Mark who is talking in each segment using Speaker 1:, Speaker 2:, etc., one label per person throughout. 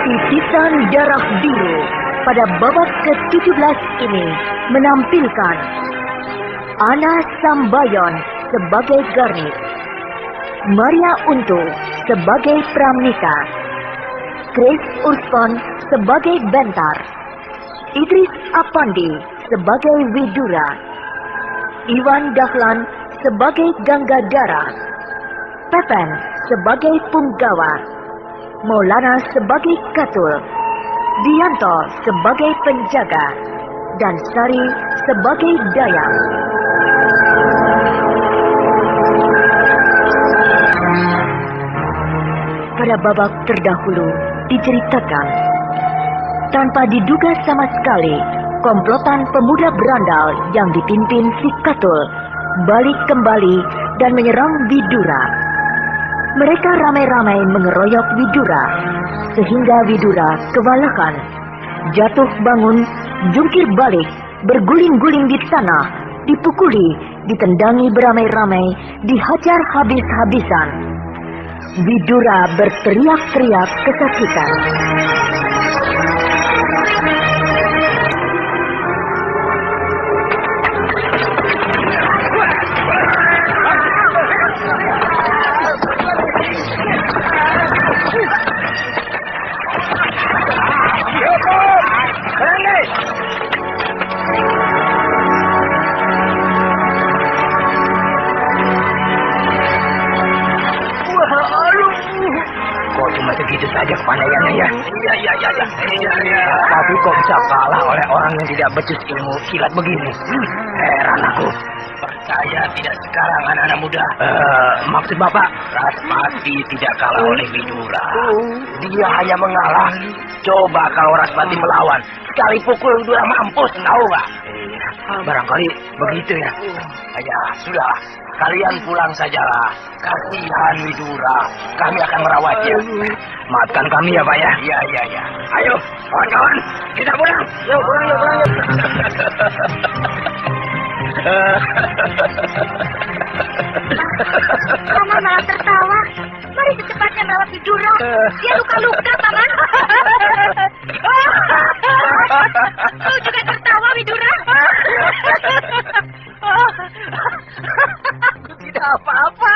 Speaker 1: Titisan Darah Biru pada babak ke-17 ini menampilkan Ana Sambayon sebagai Garnik, Maria Untu sebagai Pramnika, Chris Urspon sebagai Bentar, Idris Apandi sebagai Widura, Iwan Dahlan sebagai Ganggadara, Pepen sebagai Punggawa, Maulana sebagai Katul, Dianto sebagai Penjaga, dan Sari sebagai Dayang. Pada babak terdahulu diceritakan, tanpa diduga sama sekali, komplotan pemuda berandal yang dipimpin si Katul balik kembali dan menyerang Widura. Mereka ramai-ramai mengeroyok Widura, sehingga Widura kewalahan, jatuh bangun, jungkir balik, berguling-guling di tanah, dipukuli, ditendangi beramai-ramai, dihajar habis-habisan. Widura berteriak-teriak kesakitan.
Speaker 2: Begitu saja kepandaiannya ya. Iya. Tapi kok bisa kalah oleh orang yang tidak becus ilmu silat begini? Heran aku. Percaya tidak sekarang anak-anak muda. Maksud Bapak, Raspati tidak kalah oleh Widura. Dia hanya mengalah. Coba kalau Raspati melawan, sekali pukul Widura mampus, tahu nggak? Barangkali begitu ya. Ya sudah, kalian pulang sajalah. Kasihan Widura, kami akan merawatnya. Maafkan kami ya Pak ya. Iya. Ayo, kawan-kawan, kita pulang. Yuk, pulang.
Speaker 3: Paman malah tertawa. Mari secepatnya merawat Widura. Dia luka-luka, Paman. Kau juga tertawa, Widura?
Speaker 2: Tidak apa-apa.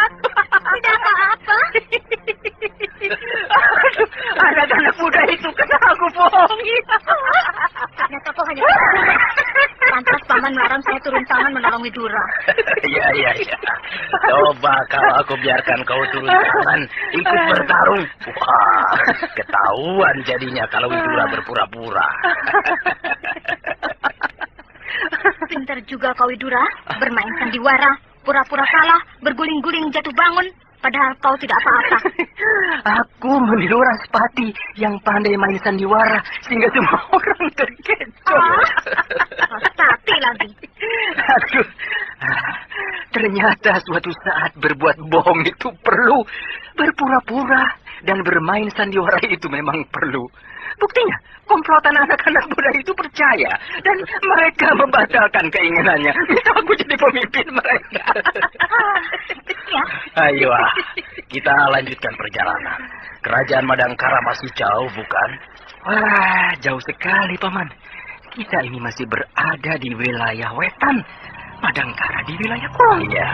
Speaker 3: Tidak apa-apa.
Speaker 2: Anak-anak muda itu kena aku bohongi.
Speaker 3: Ternyata kau hanya pantas Paman melarang saya turun tangan menolong Widura.
Speaker 2: Iya. Coba kalau aku biarkan kau turun tangan, ikut bertarung. Wah, ketahuan jadinya kalau Widura berpura-pura.
Speaker 3: Pintar juga kau Widura, bermain sandiwara, pura-pura salah, berguling-guling jatuh bangun, padahal kau tidak apa-apa.
Speaker 2: Aku meniru Raspati yang pandai main sandiwara sehingga semua orang terkecoh.
Speaker 3: Raspati lagi.
Speaker 2: Aduh, ternyata suatu saat berbuat bohong itu perlu, berpura-pura dan bermain sandiwara itu memang perlu. Buktinya, komplotan anak-anak muda itu percaya dan mereka membatalkan keinginannya. Bisa aku jadi pemimpin mereka.
Speaker 3: Ya.
Speaker 2: Ayo, kita lanjutkan perjalanan. Kerajaan Madangkara masih jauh, bukan? Wah, jauh sekali, Paman. Kita ini masih berada di wilayah wetan. Madangkara di wilayah kulon. Iya.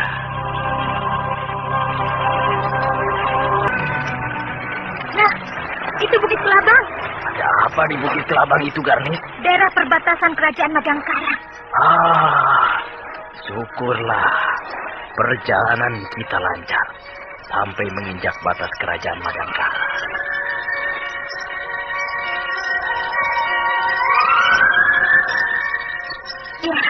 Speaker 3: Nah, itu Bukit Kelabang.
Speaker 2: Ada apa di Bukit Kelabang itu, Garnis?
Speaker 3: Daerah perbatasan kerajaan Madangkara.
Speaker 2: Syukurlah. Perjalanan kita lancar sampai menginjak batas kerajaan Madangkara.
Speaker 3: Ya,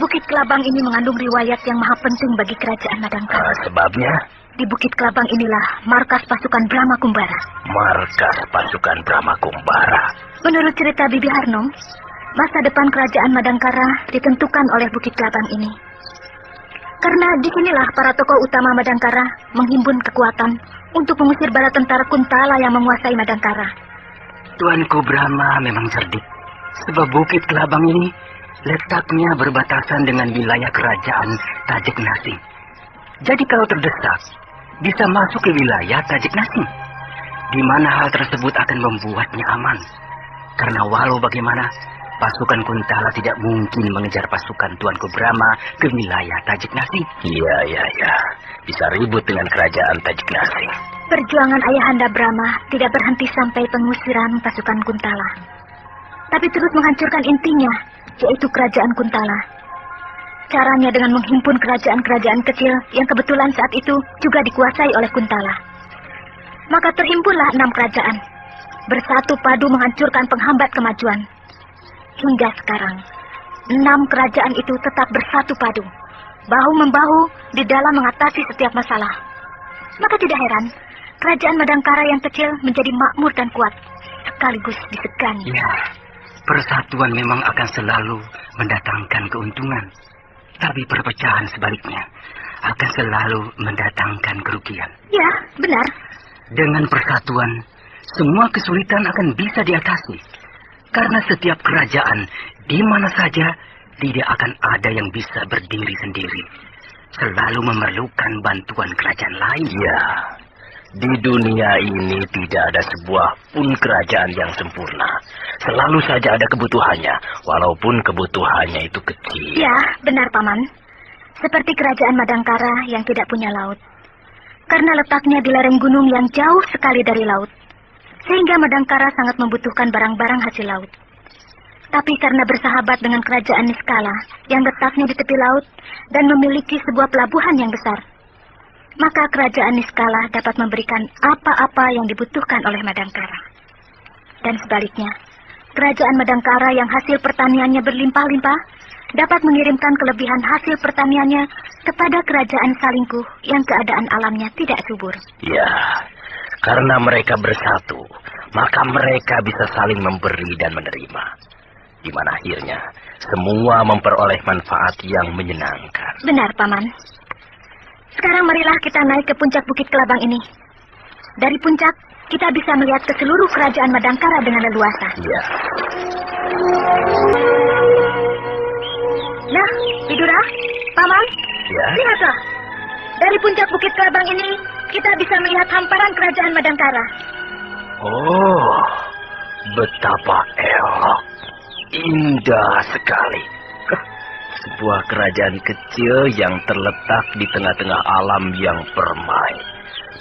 Speaker 3: Bukit Kelabang ini mengandung riwayat yang maha penting bagi kerajaan Madangkara.
Speaker 2: Sebabnya?
Speaker 3: Di Bukit Kelabang inilah markas pasukan Brahma Kumbara.
Speaker 2: Markas pasukan Brahma Kumbara.
Speaker 3: Menurut cerita Bibi Harnom, masa depan kerajaan Madangkara ditentukan oleh Bukit Kelabang ini. Karena disinilah para tokoh utama Madangkara menghimpun kekuatan untuk mengusir bala tentara Kuntala yang menguasai Madangkara.
Speaker 2: Tuanku Brahma memang cerdik. Sebab Bukit Kelabang ini letaknya berbatasan dengan wilayah kerajaan Tajik Nasing. Jadi kalau terdesak, bisa masuk ke wilayah Tajik Nasing. di mana hal tersebut akan membuatnya aman. Karena walau bagaimana, pasukan Kuntala tidak mungkin mengejar pasukan Tuanku Brahma ke wilayah Tajiknasi. Iya. Bisa ribut dengan kerajaan Tajiknasi.
Speaker 3: Perjuangan Ayahanda Brahma tidak berhenti sampai pengusiran pasukan Kuntala, tapi terus menghancurkan intinya, yaitu kerajaan Kuntala. Caranya dengan menghimpun kerajaan-kerajaan kecil yang kebetulan saat itu juga dikuasai oleh Kuntala. Maka terhimpunlah 6 kerajaan, bersatu padu menghancurkan penghambat kemajuan. Hingga sekarang, 6 kerajaan itu tetap bersatu padu, bahu-membahu di dalam mengatasi setiap masalah. Maka tidak heran, kerajaan Madangkara yang kecil menjadi makmur dan kuat, sekaligus disegani.
Speaker 2: Ya, persatuan memang akan selalu mendatangkan keuntungan. Tapi perpecahan sebaliknya akan selalu mendatangkan kerugian.
Speaker 3: Ya, benar.
Speaker 2: Dengan persatuan, semua kesulitan akan bisa diatasi. Karena setiap kerajaan, di mana saja, tidak akan ada yang bisa berdiri sendiri. Selalu memerlukan bantuan kerajaan lain. Ya, di dunia ini tidak ada sebuah pun kerajaan yang sempurna. Selalu saja ada kebutuhannya, walaupun kebutuhannya itu kecil.
Speaker 3: Ya, benar, Paman. Seperti kerajaan Madangkara yang tidak punya laut. Karena letaknya di lereng gunung yang jauh sekali dari laut, sehingga Madangkara sangat membutuhkan barang-barang hasil laut. Tapi karena bersahabat dengan kerajaan Niskala yang letaknya di tepi laut dan memiliki sebuah pelabuhan yang besar, maka kerajaan Niskala dapat memberikan apa-apa yang dibutuhkan oleh Madangkara. Dan sebaliknya, kerajaan Madangkara yang hasil pertaniannya berlimpah-limpah dapat mengirimkan kelebihan hasil pertaniannya kepada kerajaan Salingkuh yang keadaan alamnya tidak subur.
Speaker 2: Ya, karena mereka bersatu, maka mereka bisa saling memberi dan menerima. Di mana akhirnya semua memperoleh manfaat yang menyenangkan.
Speaker 3: Benar, Paman. Sekarang marilah kita naik ke puncak Bukit Kelabang ini. Dari puncak, kita bisa melihat ke seluruh kerajaan Madangkara dengan leluasa.
Speaker 2: Ya.
Speaker 3: Nah, Widura, Paman,
Speaker 2: Ya.
Speaker 3: lihatlah. Dari puncak Bukit Kelabang ini, kita bisa melihat hamparan kerajaan Madangkara.
Speaker 2: Oh, betapa elok. Indah sekali. Sebuah kerajaan kecil yang terletak di tengah-tengah alam yang permai.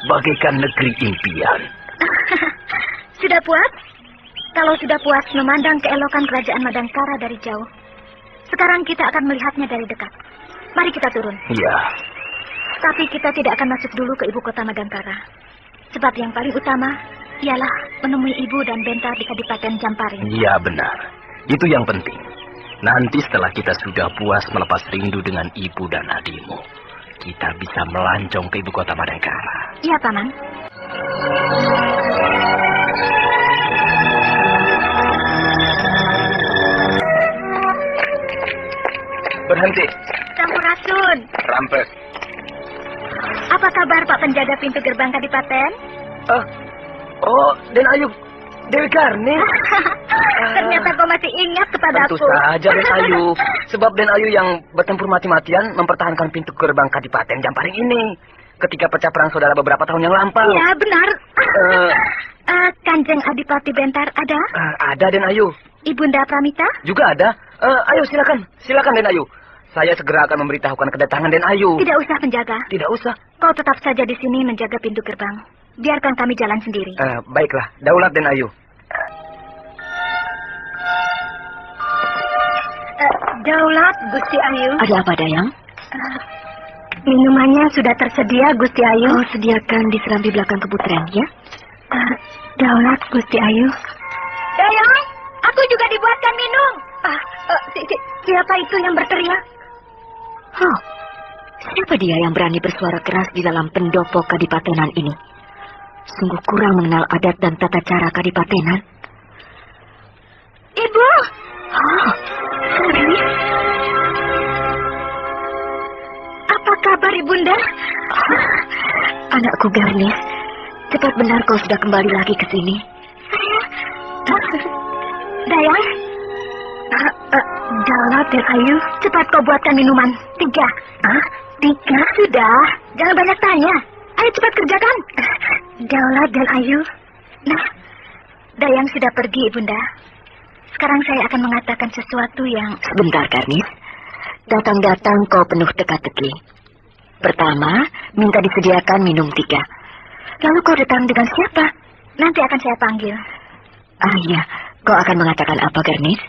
Speaker 2: Bagaikan negeri impian.
Speaker 3: Sudah puas? Kalau sudah puas memandang keelokan kerajaan Madangkara dari jauh, sekarang kita akan melihatnya dari dekat. Mari kita turun.
Speaker 2: Ya.
Speaker 3: Tapi kita tidak akan masuk dulu ke ibu kota Madangkara. Sebab yang paling utama ialah menemui ibu dan Bentar di Kadipaten Jamparing.
Speaker 2: Iya, benar. Itu yang penting. Nanti setelah kita sudah puas melepas rindu dengan ibu dan adikmu, kita bisa melancong ke ibu kota Madangkara.
Speaker 3: Iya, Paman.
Speaker 2: Berhenti.
Speaker 3: Sampurasun.
Speaker 2: Rampes.
Speaker 3: Apa kabar Pak penjaga pintu gerbang Kadipaten?
Speaker 2: Oh, Den Ayu. Dewi Karni.
Speaker 3: Ternyata kau masih ingat kepadaku.
Speaker 2: Tentu saja, Den Ayu. Sebab Den Ayu yang bertempur mati-matian mempertahankan pintu gerbang Kadipaten Jamparing ini ketika pecah perang saudara beberapa tahun yang lampau.
Speaker 3: Iya, benar. Kanjeng Adipati Bentar ada?
Speaker 2: Ada, Den Ayu.
Speaker 3: Ibunda Pramita?
Speaker 2: Juga ada. Ayo, silakan. Silakan, Den Ayu. Saya segera akan memberitahukan kedatangan Den Ayu.
Speaker 3: Tidak usah penjaga.
Speaker 2: Tidak usah.
Speaker 3: Kau tetap saja di sini menjaga pintu gerbang. Biarkan kami jalan sendiri.
Speaker 2: Baiklah. Daulat, Den Ayu.
Speaker 3: Daulat, Gusti Ayu.
Speaker 1: Ada apa, Dayang?
Speaker 3: Minumannya sudah tersedia, Gusti Ayu.
Speaker 1: Kau sediakan di serambi belakang keputren, ya?
Speaker 3: Daulat, Gusti Ayu. Dayang, aku juga dibuatkan minum. Siapa itu yang berteriak?
Speaker 1: Oh, siapa dia yang berani bersuara keras di dalam pendopo kadipatenan ini? Sungguh kurang mengenal adat dan tata cara kadipatenan.
Speaker 3: Ibu!
Speaker 1: Oh, serius?
Speaker 3: Apa kabar, Ibunda?
Speaker 1: Anakku Garnis, cepat benar kau sudah kembali lagi ke sini.
Speaker 3: Dayang? Daulat dan Ayu, cepat kau buatkan minuman. 3. 3? Sudah. Jangan banyak tanya. Ayo cepat kerjakan. Daulat dan Ayu, Nah, Dayang sudah pergi, Ibunda. Sekarang saya akan mengatakan sesuatu yang...
Speaker 1: Sebentar, Garnis. Datang-datang kau penuh teka-teki. Pertama, minta disediakan minum 3. Lalu kau datang dengan siapa?
Speaker 3: Nanti akan saya panggil.
Speaker 1: Ah iya, kau akan mengatakan apa, Garnis?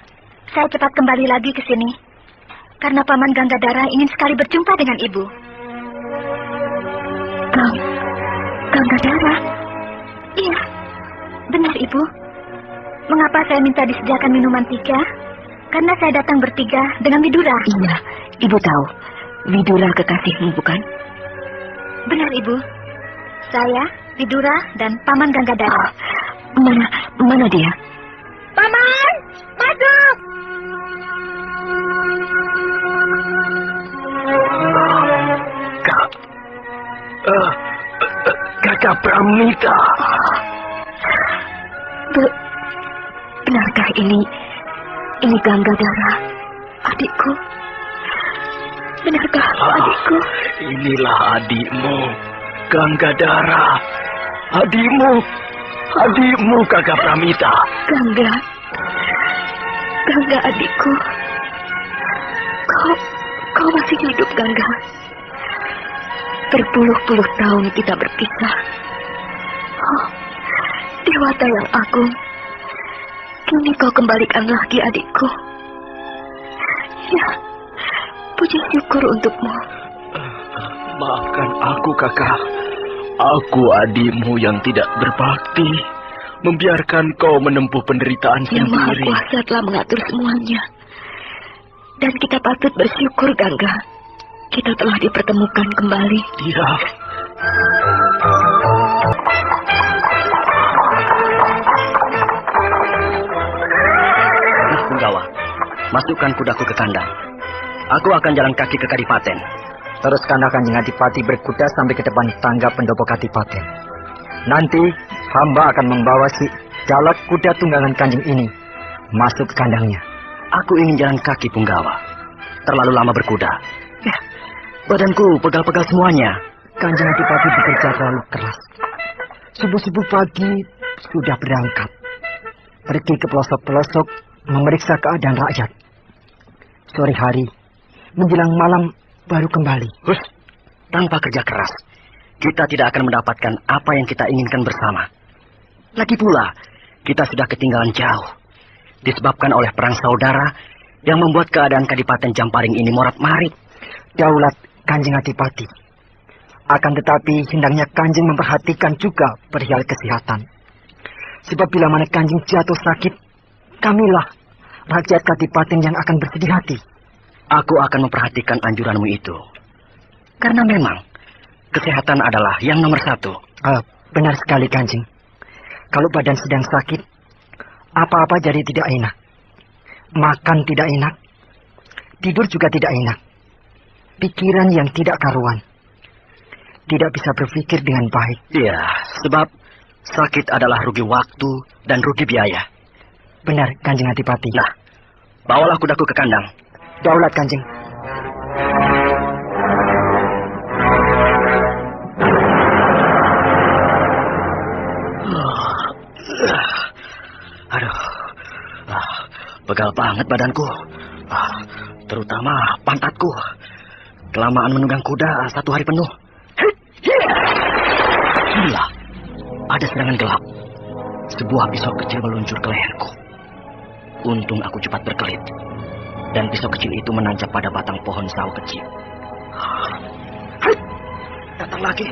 Speaker 3: Saya cepat kembali lagi ke sini. Karena Paman Ganggadara ingin sekali berjumpa dengan Ibu.
Speaker 1: Ganggadara?
Speaker 3: Iya, benar Ibu. Mengapa saya minta disediakan minuman 3? Karena saya datang bertiga dengan Widura.
Speaker 1: Iya, Ibu tahu. Widura kekasihmu, bukan?
Speaker 3: Benar Ibu. Saya, Widura, dan Paman Ganggadara.
Speaker 1: Mana dia?
Speaker 3: Paman, masuk!
Speaker 2: Kakak Pramita.
Speaker 1: Benarkah ini Ganggadara, adikku? Benarkah adikku?
Speaker 2: Inilah adikmu, Ganggadara. Adikmu Kakak Pramita.
Speaker 1: Gangga adikku. Kau masih hidup, Gangga. Berpuluh-puluh tahun kita berpisah. Oh, Dewata yang agung. Kini kau kembalikan lagi adikku. Ya, puji syukur untukmu.
Speaker 2: Maafkan aku, Kakak. Aku adikmu yang tidak berbakti. Membiarkan kau menempuh penderitaan
Speaker 1: Yang Maha
Speaker 2: sendiri.
Speaker 1: Kuasa telah mengatur semuanya. Dan kita patut bersyukur, Gangga. Kita telah dipertemukan kembali.
Speaker 2: Iya.
Speaker 4: Punggawa, masukkan kudaku ke kandang. Aku akan jalan kaki ke Kadipaten.
Speaker 5: Teruskan Kanjeng Adipati berkuda sampai ke depan tangga pendopo Kadipaten. Nanti hamba akan membawa si jalak kuda tunggangan Kanjeng ini masuk ke kandangnya.
Speaker 4: Aku ingin jalan kaki, Punggawa. Terlalu lama berkuda. Ya, badanku pegal-pegal semuanya.
Speaker 5: Kanjeng Adipati bekerja terlalu keras. Subuh-subuh pagi sudah berangkat. Pergi ke pelosok-pelosok memeriksa keadaan rakyat. Sore hari menjelang malam baru kembali.
Speaker 4: Tanpa kerja keras, kita tidak akan mendapatkan apa yang kita inginkan bersama. Lagi pula, kita sudah ketinggalan jauh. Disebabkan oleh perang saudara yang membuat keadaan Kadipaten Jamparing ini morat-marit.
Speaker 5: Daulat Kanjeng Adipati. Akan tetapi hendaknya Kanjeng memperhatikan juga perihal kesehatan. Sebab bila mana Kanjeng jatuh sakit, kamilah rakyat Kadipaten yang akan bersedih hati.
Speaker 4: Aku akan memperhatikan anjuranmu itu. Karena memang kesehatan adalah yang nomor 1.
Speaker 5: Benar sekali, Kanjeng. Kalau badan sedang sakit, apa-apa jadi tidak enak. Makan tidak enak. Tidur juga tidak enak. Pikiran yang tidak karuan. Tidak bisa berpikir dengan baik.
Speaker 4: Iya, sebab sakit adalah rugi waktu dan rugi biaya.
Speaker 5: Benar, Kanjeng Adipati.
Speaker 4: Nah, bawalah kudaku ke kandang.
Speaker 5: Daulat, Kanjeng.
Speaker 4: Aduh, pegal banget badanku. Terutama pantatku. Kelamaan menunggang kuda 1 hari penuh. Gila, ada serangan gelap. Sebuah pisau kecil meluncur ke leherku. Untung aku cepat berkelit. Dan pisau kecil itu menancap pada batang pohon sawo kecil. Datang lagi.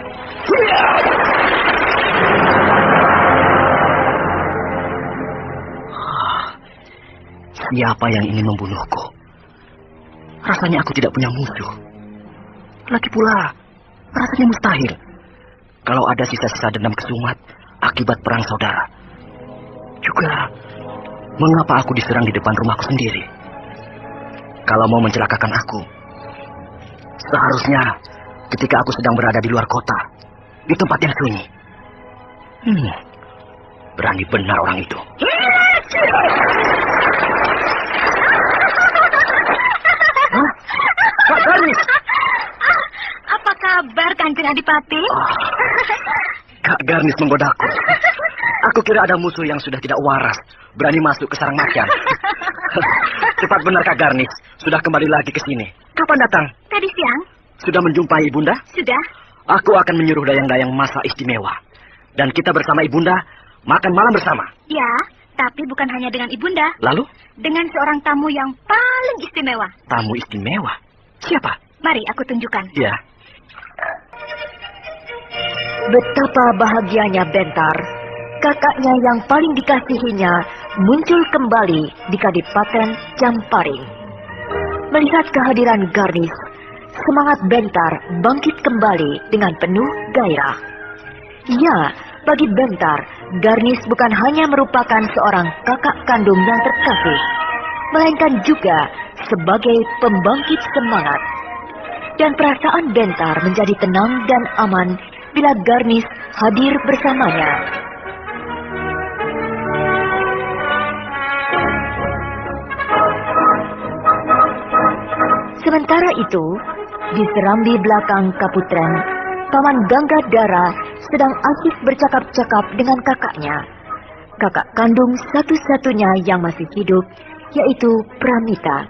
Speaker 4: Siapa yang ingin membunuhku? Rasanya aku tidak punya musuh. Lagi pula, rasanya mustahil kalau ada sisa-sisa dendam kesumat akibat perang saudara. Juga, mengapa aku diserang di depan rumahku sendiri? Kalau mau mencelakakan aku, seharusnya ketika aku sedang berada di luar kota, di tempat yang sunyi. Berani benar orang itu. Kak Garnis!
Speaker 3: Apa kabar, Kanjeng Adipati?
Speaker 4: Kak Garnis menggodaku. Aku kira ada musuh yang sudah tidak waras, berani masuk ke sarang macan. Cepat benar Kak Garnis, sudah kembali lagi ke sini. Kapan datang?
Speaker 3: Tadi siang.
Speaker 4: Sudah menjumpai Ibunda?
Speaker 3: Sudah.
Speaker 4: Aku akan menyuruh dayang-dayang masak istimewa. Dan kita bersama Ibunda makan malam bersama.
Speaker 3: Ya, tapi bukan hanya dengan Ibunda.
Speaker 4: Lalu?
Speaker 3: Dengan seorang tamu yang paling istimewa.
Speaker 4: Tamu istimewa? Siapa?
Speaker 3: Mari aku tunjukkan.
Speaker 4: Ya.
Speaker 1: Betapa bahagianya Bentar. Kakaknya yang paling dikasihinya muncul kembali di Kadipaten Jamparing. Melihat kehadiran Garnis, semangat Bentar bangkit kembali dengan penuh gairah. Ya, bagi Bentar, Garnis bukan hanya merupakan seorang kakak kandung yang terkasih, melainkan juga sebagai pembangkit semangat. Dan perasaan Bentar menjadi tenang dan aman bila Garnis hadir bersamanya. Sementara itu, di serambi belakang Kaputren, Paman Ganggadara sedang asik bercakap-cakap dengan kakaknya. Kakak kandung satu-satunya yang masih hidup, yaitu Pramita.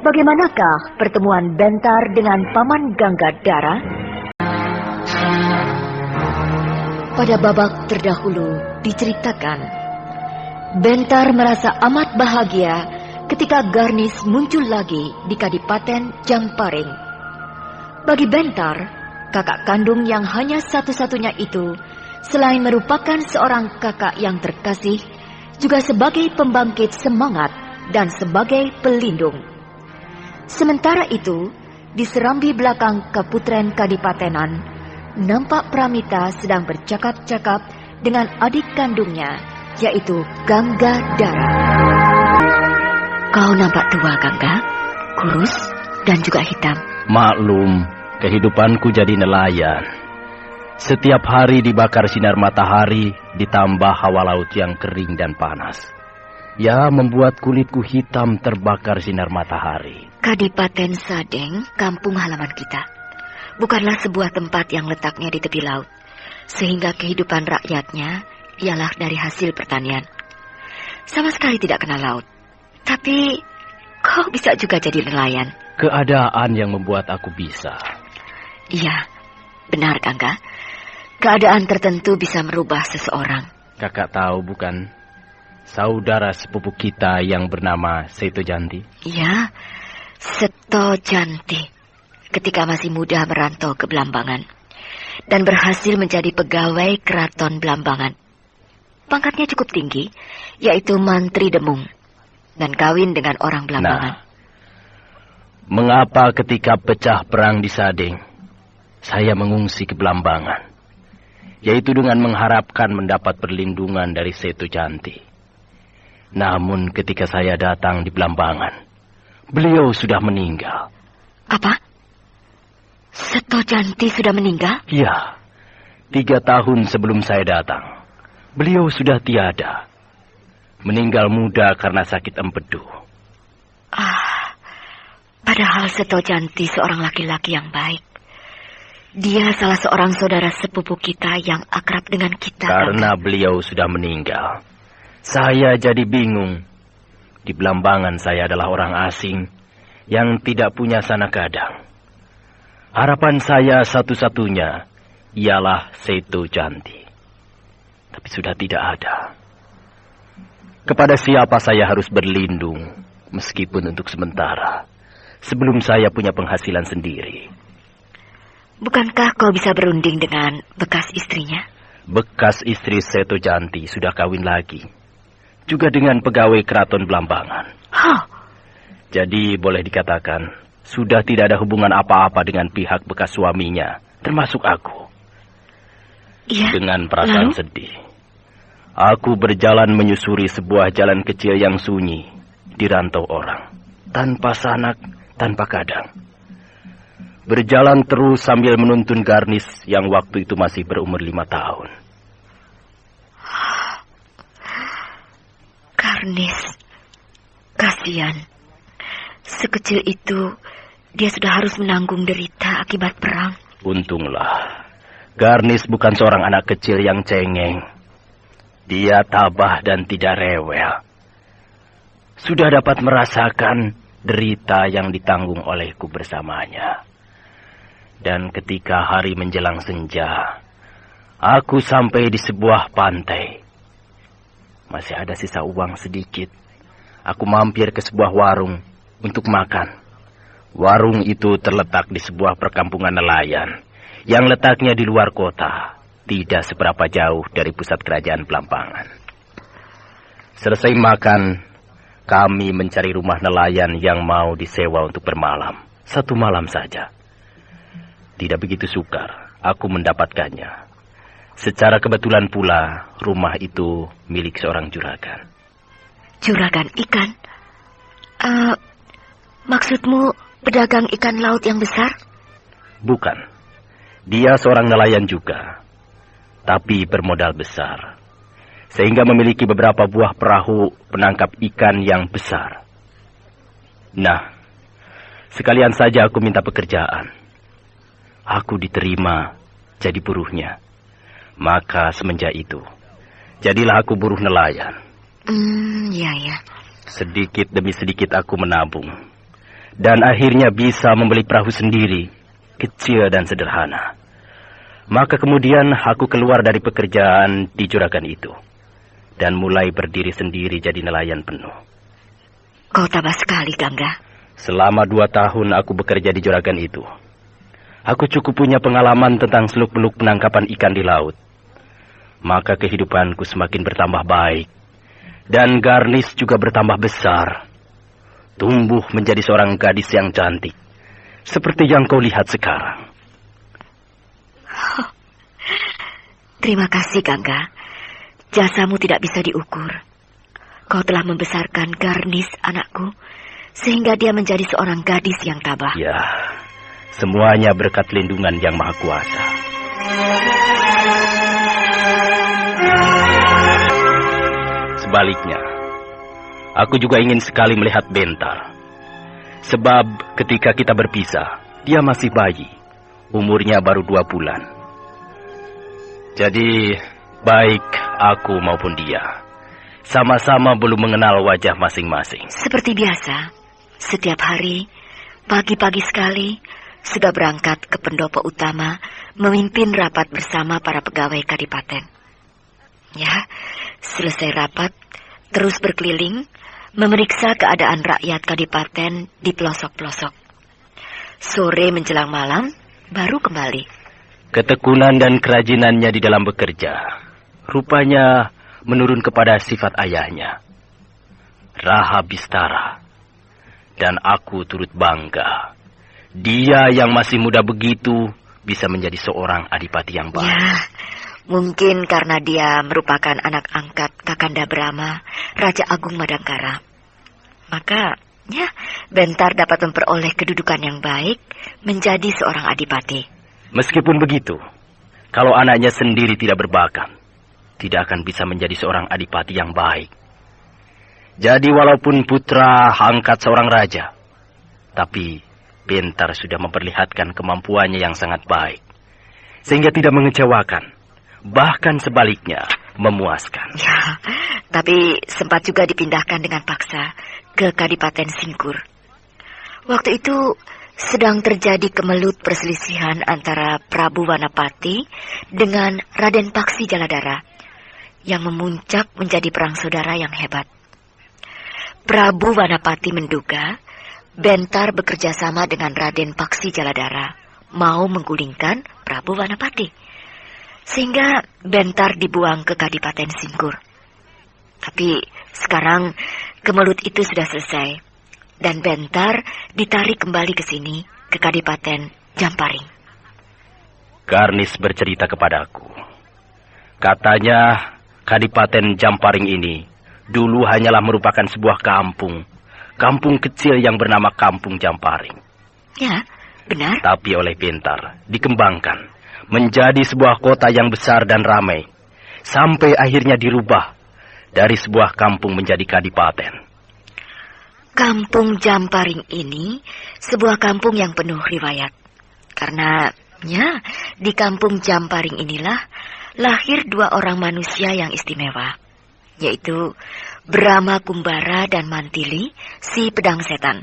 Speaker 1: Bagaimanakah pertemuan Bentar dengan Paman Ganggadara? Pada babak terdahulu diceritakan, Bentar merasa amat bahagia ketika Garnis muncul lagi di Kadipaten Jamparing. Bagi Bentar, kakak kandung yang hanya satu-satunya itu, selain merupakan seorang kakak yang terkasih, juga sebagai pembangkit semangat dan sebagai pelindung. Sementara itu, di serambi belakang Kaputren Kadipatenan, nampak Pramita sedang bercakap-cakap dengan adik kandungnya, yaitu Ganggadara. Kau nampak tua, Gangga, kurus dan juga hitam.
Speaker 2: Maklum, kehidupanku jadi nelayan. Setiap hari dibakar sinar matahari, ditambah hawa laut yang kering dan panas. Ya, membuat kulitku hitam terbakar sinar matahari.
Speaker 1: Kadipaten Sadeng, kampung halaman kita, bukanlah sebuah tempat yang letaknya di tepi laut, sehingga kehidupan rakyatnya ialah dari hasil pertanian. Sama sekali tidak kenal laut. Tapi kau bisa juga jadi nelayan.
Speaker 2: Keadaan yang membuat aku bisa.
Speaker 1: Iya, benar Gangga. Keadaan tertentu bisa merubah seseorang.
Speaker 2: Kakak tahu bukan, saudara sepupu kita yang bernama Seto Janti?
Speaker 1: Iya, Seto Janti. Ketika masih muda merantau ke Belambangan dan berhasil menjadi pegawai keraton Belambangan. Pangkatnya cukup tinggi, yaitu Mantri Demung, dan kawin dengan orang Belambangan.
Speaker 2: Nah, mengapa ketika pecah perang di Sadeng, saya mengungsi ke Belambangan? Yaitu dengan mengharapkan mendapat perlindungan dari Seto Janti. Namun ketika saya datang di Belambangan, beliau sudah meninggal.
Speaker 1: Apa? Seto Janti sudah meninggal?
Speaker 2: Ya, 3 tahun sebelum saya datang, beliau sudah tiada. Meninggal muda karena sakit empedu.
Speaker 1: Padahal Seto Janti seorang laki-laki yang baik. Dia salah seorang saudara sepupu kita yang akrab dengan kita.
Speaker 2: Karena beliau sudah meninggal, saya jadi bingung. Di Belambangan saya adalah orang asing yang tidak punya sanak kadang. Harapan saya satu-satunya ialah Seto Janti. Tapi sudah tidak ada. Kepada siapa saya harus berlindung, meskipun untuk sementara, sebelum saya punya penghasilan sendiri.
Speaker 1: Bukankah kau bisa berunding dengan bekas istrinya?
Speaker 2: Bekas istri Seto Janti sudah kawin lagi. Juga dengan pegawai keraton Belambangan. Jadi boleh dikatakan, sudah tidak ada hubungan apa-apa dengan pihak bekas suaminya, termasuk aku.
Speaker 1: Iya.
Speaker 2: Dengan perasaan sedih, aku berjalan menyusuri sebuah jalan kecil yang sunyi di rantau orang, tanpa sanak, tanpa kadang. Berjalan terus sambil menuntun Garnis yang waktu itu masih berumur 5 tahun.
Speaker 1: Garnis, kasihan. Sekecil itu, dia sudah harus menanggung derita akibat perang.
Speaker 2: Untunglah, Garnis bukan seorang anak kecil yang cengeng.
Speaker 4: Dia tabah dan tidak rewel. Sudah dapat merasakan derita yang ditanggung olehku bersamanya. Dan ketika hari menjelang senja, aku sampai di sebuah pantai. Masih ada sisa uang sedikit. Aku mampir ke sebuah warung untuk makan. Warung itu terletak di sebuah perkampungan nelayan yang letaknya di luar kota, tidak seberapa jauh dari pusat kerajaan Pelampangan. Selesai makan, kami mencari rumah nelayan yang mau disewa untuk bermalam. 1 malam saja. Tidak begitu sukar aku mendapatkannya. Secara kebetulan pula, rumah itu milik seorang juragan.
Speaker 1: Juragan ikan? Maksudmu pedagang ikan laut yang besar?
Speaker 4: Bukan. Dia seorang nelayan juga, tapi bermodal besar. Sehingga memiliki beberapa buah perahu penangkap ikan yang besar. Nah, sekalian saja aku minta pekerjaan. Aku diterima jadi buruhnya. Maka semenjak itu, jadilah aku buruh nelayan.
Speaker 1: Ya.
Speaker 4: Sedikit demi sedikit aku menabung. Dan akhirnya bisa membeli perahu sendiri, kecil dan sederhana. Maka kemudian aku keluar dari pekerjaan di juragan itu. Dan mulai berdiri sendiri jadi nelayan penuh.
Speaker 1: Kau tabah sekali, Gangga.
Speaker 4: Selama 2 tahun aku bekerja di juragan itu. Aku cukup punya pengalaman tentang seluk-beluk penangkapan ikan di laut. Maka kehidupanku semakin bertambah baik. Dan Garnis juga bertambah besar. Tumbuh menjadi seorang gadis yang cantik. Seperti yang kau lihat sekarang.
Speaker 1: Terima kasih, Gangga. Jasamu tidak bisa diukur. Kau telah membesarkan Garnis, anakku, sehingga dia menjadi seorang gadis yang tabah.
Speaker 4: Ya, semuanya berkat lindungan Yang Maha Kuasa. Sebaliknya, aku juga ingin sekali melihat Bentar. Sebab ketika kita berpisah, dia masih bayi. Umurnya baru 2 bulan. Jadi, baik aku maupun dia, sama-sama belum mengenal wajah masing-masing.
Speaker 1: Seperti biasa, setiap hari, pagi-pagi sekali, sudah berangkat ke pendopo utama, memimpin rapat bersama para pegawai kadipaten. Ya, selesai rapat, terus berkeliling, memeriksa keadaan rakyat kadipaten di pelosok-pelosok. Sore menjelang malam, baru kembali.
Speaker 4: Ketekunan dan kerajinannya di dalam bekerja rupanya menurun kepada sifat ayahnya, Raha Bistara. Dan aku turut bangga. Dia yang masih muda begitu bisa menjadi seorang adipati yang baik.
Speaker 1: Ya, mungkin karena dia merupakan anak angkat Kakanda Brahma, Raja Agung Madangkara. Maka, ya, Bentar dapat memperoleh kedudukan yang baik menjadi seorang adipati.
Speaker 4: Meskipun begitu, kalau anaknya sendiri tidak berbakat, tidak akan bisa menjadi seorang adipati yang baik. Jadi walaupun putra angkat seorang raja, tapi Bentar sudah memperlihatkan kemampuannya yang sangat baik. Sehingga tidak mengecewakan, bahkan sebaliknya memuaskan.
Speaker 1: Ya, tapi sempat juga dipindahkan dengan paksa ke Kadipaten Singkur. Waktu itu sedang terjadi kemelut perselisihan antara Prabu Wanapati dengan Raden Paksi Jaladara yang memuncak menjadi perang saudara yang hebat. Prabu Wanapati menduga Bentar bekerja sama dengan Raden Paksi Jaladara mau menggulingkan Prabu Wanapati, sehingga Bentar dibuang ke Kadipaten Singkur. Tapi sekarang kemelut itu sudah selesai dan Bentar ditarik kembali ke sini, ke Kadipaten Jamparing.
Speaker 4: Garnis bercerita kepadaku. Katanya Kadipaten Jamparing ini dulu hanyalah merupakan sebuah kampung kecil yang bernama Kampung Jamparing.
Speaker 1: Ya, benar.
Speaker 4: Tapi oleh Bentar dikembangkan menjadi sebuah kota yang besar dan ramai, sampai akhirnya dirubah dari sebuah kampung menjadi kadipaten.
Speaker 1: Kampung Jamparing ini sebuah kampung yang penuh riwayat. Karena, ya, di Kampung Jamparing inilah lahir 2 orang manusia yang istimewa. yaitu Brahma Kumbara dan Mantili, si pedang setan.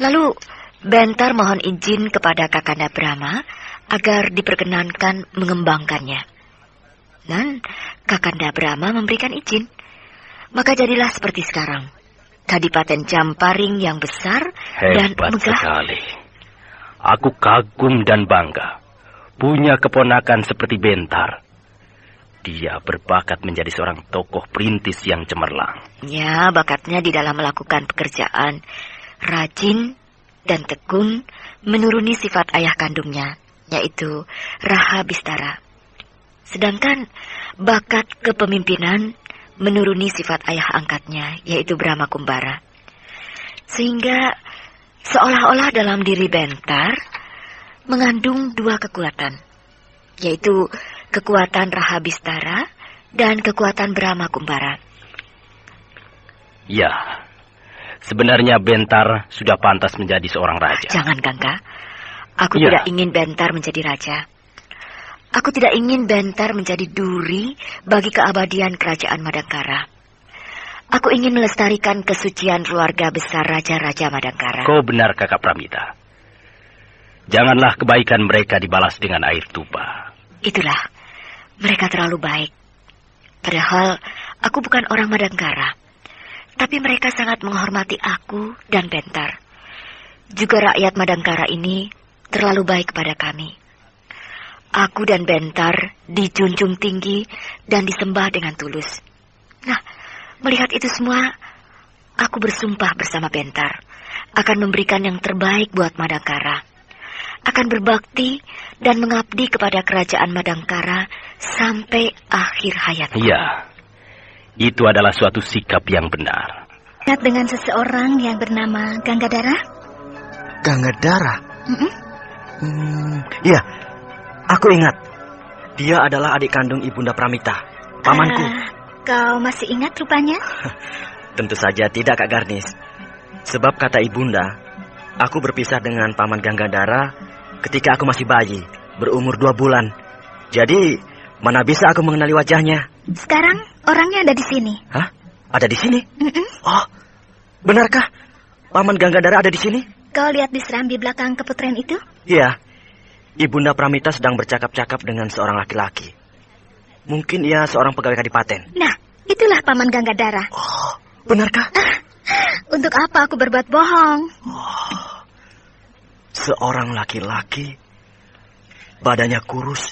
Speaker 1: Lalu Bentar mohon izin kepada Kakanda Brahma agar diperkenankan mengembangkannya. Dan Kakanda Brahma memberikan izin. Maka jadilah seperti sekarang. Kadipaten Jamparing yang besar dan
Speaker 6: Hebat
Speaker 1: megah.
Speaker 6: sekali. Aku kagum dan bangga punya keponakan seperti Bentar. Dia berbakat menjadi seorang tokoh perintis yang cemerlang.
Speaker 1: Ya, bakatnya di dalam melakukan pekerjaan, rajin dan tekun menuruni sifat ayah kandungnya, yaitu Raha Bistara. Sedangkan bakat kepemimpinan menuruni sifat ayah angkatnya, yaitu Brahma Kumbara. Sehingga seolah-olah dalam diri Bentar mengandung dua kekuatan, yaitu kekuatan Raha Bistara dan kekuatan Brahma Kumbara.
Speaker 6: Ya, sebenarnya Bentar sudah pantas menjadi seorang raja.
Speaker 1: Jangan, Gangga. Aku
Speaker 6: Ya.
Speaker 1: tidak ingin Bentar menjadi raja. Aku tidak ingin Bentar menjadi duri bagi keabadian kerajaan Madangkara. Aku ingin melestarikan kesucian keluarga besar raja-raja Madangkara.
Speaker 6: Kau benar, Kakak Pramita. Janganlah kebaikan mereka dibalas dengan air tuba.
Speaker 1: Itulah, mereka terlalu baik. Padahal aku bukan orang Madangkara. Tapi mereka sangat menghormati aku dan Bentar. Juga rakyat Madangkara ini terlalu baik kepada kami. Aku dan Bentar dijunjung tinggi dan disembah dengan tulus. Nah, melihat itu semua, aku bersumpah bersama Bentar akan memberikan yang terbaik buat Madangkara. Akan berbakti dan mengabdi kepada kerajaan Madangkara sampai akhir hayatku.
Speaker 6: Iya, itu adalah suatu sikap yang benar.
Speaker 3: Ingat dengan seseorang yang bernama Ganggadara?
Speaker 5: Ganggadara?
Speaker 3: Mm-mm.
Speaker 5: Iya, aku ingat. Dia adalah adik kandung Ibunda Pramita, pamanku.
Speaker 3: Kau masih ingat rupanya?
Speaker 5: Tentu saja tidak, Kak Garnis. Sebab kata Ibunda, aku berpisah dengan Paman Ganggadara ketika aku masih bayi, berumur 2 bulan. Jadi, mana bisa aku mengenali wajahnya?
Speaker 3: Sekarang orangnya ada di sini.
Speaker 5: Hah? Ada di sini?
Speaker 3: Mm-mm.
Speaker 5: Oh, benarkah Paman Ganggadara ada di sini?
Speaker 3: Kau lihat di serambi belakang keputren itu?
Speaker 5: Iya. Ibunda Pramita sedang bercakap-cakap dengan seorang laki-laki. Mungkin ia seorang pegawai kadipaten.
Speaker 3: Nah, itulah Paman Ganggadara.
Speaker 5: Oh, benarkah?
Speaker 3: Untuk apa aku berbuat bohong?
Speaker 5: Seorang laki-laki, badannya kurus,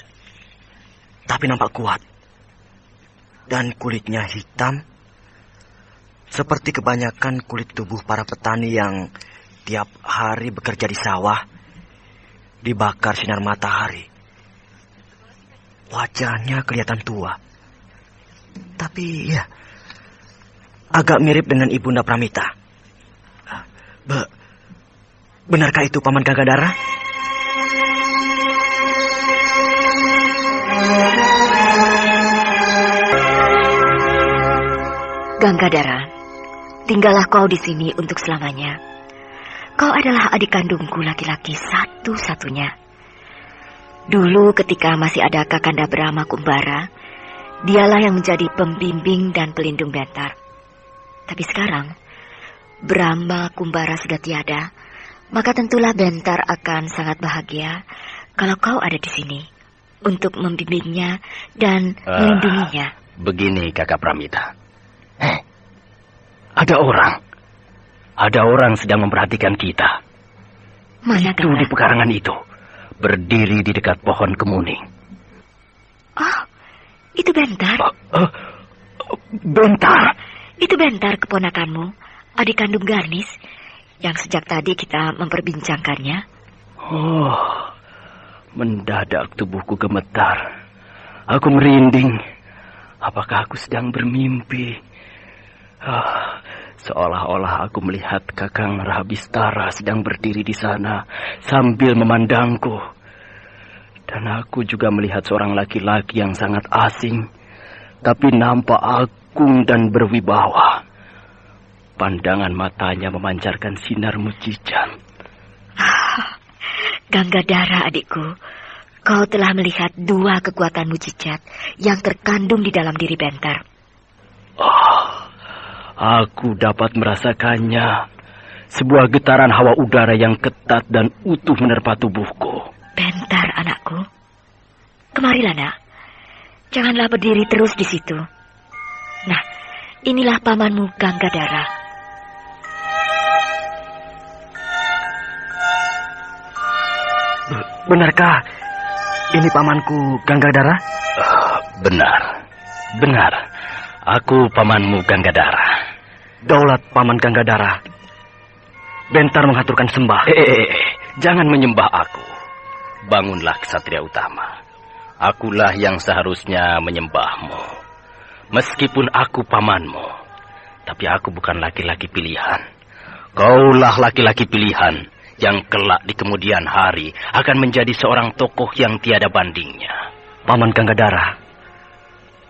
Speaker 5: tapi nampak kuat. Dan kulitnya hitam, seperti kebanyakan kulit tubuh para petani yang tiap hari bekerja di sawah, dibakar sinar matahari. Wajahnya kelihatan tua, tapi ya, agak mirip dengan Ibunda Pramita. Benarkah itu Paman Ganggadara?
Speaker 1: Ganggadara, tinggallah kau di sini untuk selamanya. Kau adalah adik kandungku laki-laki satu-satunya. Dulu ketika masih ada Kakanda Brahma Kumbara, dialah yang menjadi pembimbing dan pelindung Bentar. Tapi sekarang, Brahma Kumbara sudah tiada, maka tentulah Bentar akan sangat bahagia kalau kau ada di sini untuk membimbingnya dan melindunginya.
Speaker 6: Begini, Kakak Pramita. Ada orang sedang memperhatikan kita.
Speaker 1: Mana
Speaker 6: Itu di
Speaker 1: Gangga?
Speaker 6: pekarangan itu, berdiri di dekat pohon kemuning.
Speaker 1: Oh, itu Bentar.
Speaker 6: Bentar.
Speaker 1: Itu Bentar keponakanmu, adik kandung Garnis, yang sejak tadi kita memperbincangkannya.
Speaker 6: Oh, mendadak tubuhku gemetar. Aku merinding. Apakah aku sedang bermimpi? Seolah-olah aku melihat Kakang Rahabistara sedang berdiri di sana sambil memandangku. Dan aku juga melihat seorang laki-laki yang sangat asing, tapi nampak agung dan berwibawa. Pandangan matanya memancarkan sinar mujizat.
Speaker 1: Ganggadara adikku, kau telah melihat dua kekuatan mujizat yang terkandung di dalam diri Bentar.
Speaker 6: Oh, aku dapat merasakannya. Sebuah getaran hawa udara yang ketat dan utuh menerpa tubuhku.
Speaker 1: Bentar, anakku. Kemarilah, nak. Janganlah berdiri terus di situ. Nah, inilah pamanmu Ganggadara.
Speaker 5: Benarkah ini pamanku Ganggadara?
Speaker 6: Benar. Aku pamanmu Ganggadara.
Speaker 5: Daulat paman Ganggadara. Bentar menghaturkan sembah.
Speaker 6: Jangan menyembah aku. Bangunlah Ksatria Utama. Akulah yang seharusnya menyembahmu. Meskipun aku pamanmu, tapi aku bukan laki-laki pilihan. Kaulah laki-laki pilihan yang kelak di kemudian hari akan menjadi seorang tokoh yang tiada bandingnya.
Speaker 5: Paman Ganggadara,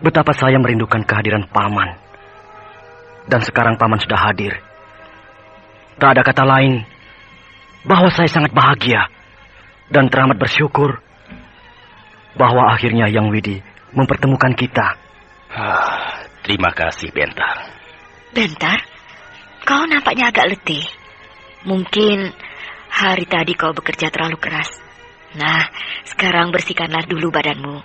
Speaker 5: betapa saya merindukan kehadiran paman. Dan sekarang paman sudah hadir. Tak ada kata lain bahwa saya sangat bahagia dan teramat bersyukur bahwa akhirnya Yang Widi mempertemukan kita.
Speaker 6: Terima kasih, Bentar.
Speaker 1: Bentar, kau nampaknya agak letih. Mungkin hari tadi kau bekerja terlalu keras. Nah, sekarang bersihkanlah dulu badanmu.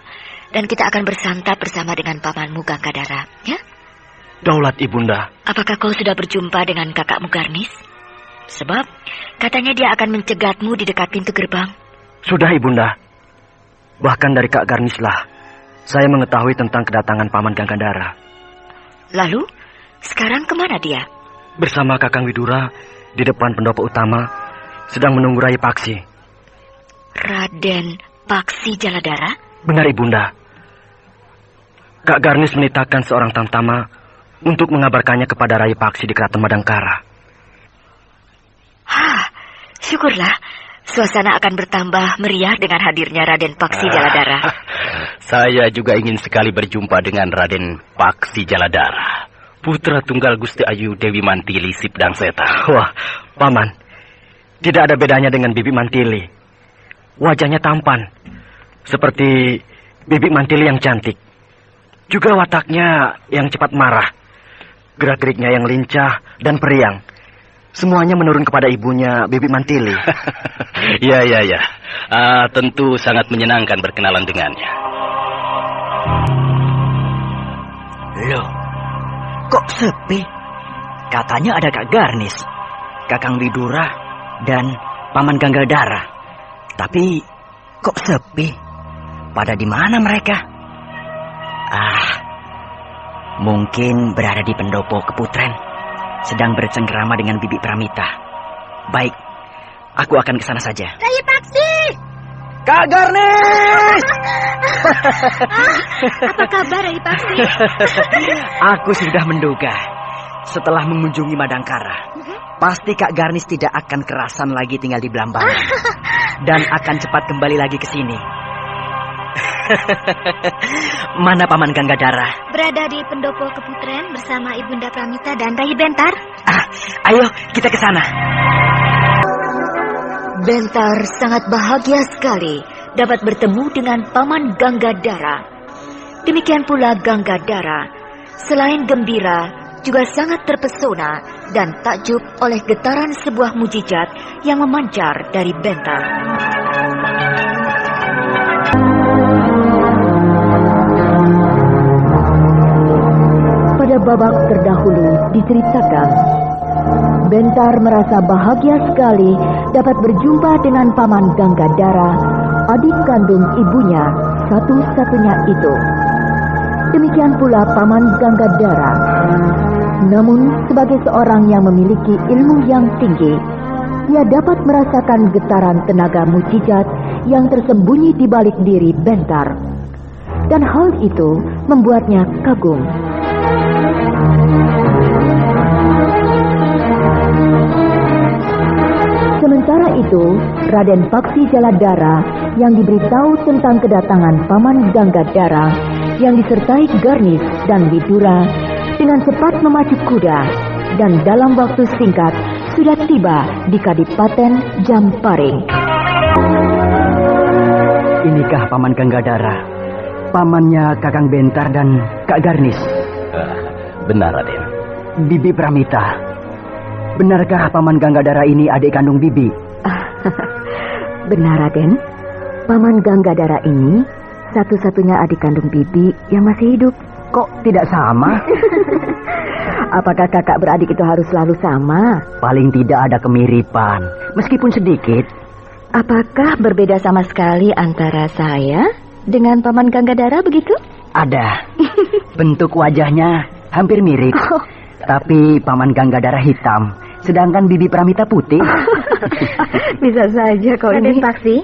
Speaker 1: Dan kita akan bersantap bersama dengan pamanmu Ganggadara, ya?
Speaker 5: Daulat Ibunda.
Speaker 1: Apakah kau sudah berjumpa dengan kakakmu Garnis? Sebab katanya dia akan mencegatmu di dekat pintu gerbang.
Speaker 5: Sudah, Ibunda. Bahkan dari Kak Garnislah saya mengetahui tentang kedatangan paman Ganggadara.
Speaker 1: Lalu, sekarang kemana dia?
Speaker 5: Bersama Kakang Widura di depan pendopo utama sedang menunggu Rai Paksi.
Speaker 1: Raden Paksi Jaladara?
Speaker 5: Benar, Ibunda. Kak Garnis menitahkan seorang tamtama untuk mengabarkannya kepada Rai Paksi di Keraton Madangkara.
Speaker 1: Syukurlah, suasana akan bertambah meriah dengan hadirnya Raden Paksi Jaladara.
Speaker 6: Saya juga ingin sekali berjumpa dengan Raden Paksi Jaladara, putra tunggal Gusti Ayu Dewi Mantili Sipdang Seta.
Speaker 5: Wah, paman, tidak ada bedanya dengan Bibi Mantili. Wajahnya tampan, seperti Bibi Mantili yang cantik. Juga wataknya yang cepat marah, gerak-geriknya yang lincah dan periang. Semuanya menurun kepada ibunya, Bibi Mantili.
Speaker 6: Ya. Tentu sangat menyenangkan berkenalan dengannya.
Speaker 2: Loh, kok sepi? Katanya ada Kak Garnis, Kakang Widura, dan Paman Ganggadara. Tapi kok sepi? Pada di mana mereka? Mungkin berada di pendopo Keputren. Sedang bercengkerama dengan Bibi Pramita. Baik, aku akan ke sana saja.
Speaker 3: Rai Paksi!
Speaker 2: Kak Garnis!
Speaker 3: Apa kabar, Rai Paksi?
Speaker 2: Aku sudah menduga. Setelah mengunjungi Madangkara, pasti Kak Garnis tidak akan kerasan lagi tinggal di Blambangan. Dan akan cepat kembali lagi ke sini. Mana Paman Ganggadara?
Speaker 3: Berada di pendopo Keputren bersama Ibunda Pramita dan Rai Bentar.
Speaker 2: Ayo kita ke sana.
Speaker 1: Bentar sangat bahagia sekali dapat bertemu dengan paman Ganggadara. Demikian pula Ganggadara, selain gembira, juga sangat terpesona dan takjub oleh getaran sebuah mujizat yang memancar dari Bentar. Pada babak terdahulu diceritakan, Bentar merasa bahagia sekali dapat berjumpa dengan paman Ganggadara, adik kandung ibunya satu-satunya itu. Demikian pula paman Ganggadara. Namun sebagai seorang yang memiliki ilmu yang tinggi, ia dapat merasakan getaran tenaga mujizat yang tersembunyi di balik diri Bentar. Dan hal itu membuatnya kagum. Sementara itu, Raden Paksi Jaladara yang diberitahu tentang kedatangan paman Ganggadara yang disertai Garnis dan Widura dengan cepat memacu kuda dan dalam waktu singkat sudah tiba di Kadipaten Jamparing.
Speaker 5: Inikah paman Ganggadara, pamannya Kakang Bentar dan Kak Garnis?
Speaker 6: benar Raden.
Speaker 5: Bibi Pramita. Benarkah Paman Ganggadara ini adik kandung Bibi?
Speaker 1: Benar, Raden. Paman Ganggadara ini satu-satunya adik kandung Bibi yang masih hidup.
Speaker 5: Kok tidak sama?
Speaker 1: Apakah kakak beradik itu harus selalu sama?
Speaker 5: Paling tidak ada kemiripan, meskipun sedikit.
Speaker 1: Apakah berbeda sama sekali antara saya dengan Paman Ganggadara begitu?
Speaker 5: Ada. Bentuk wajahnya hampir mirip. Tapi Paman Ganggadara hitam, sedangkan Bibi Pramita putih.
Speaker 1: Bisa saja kau
Speaker 3: Raden
Speaker 1: ini.
Speaker 3: Paksi,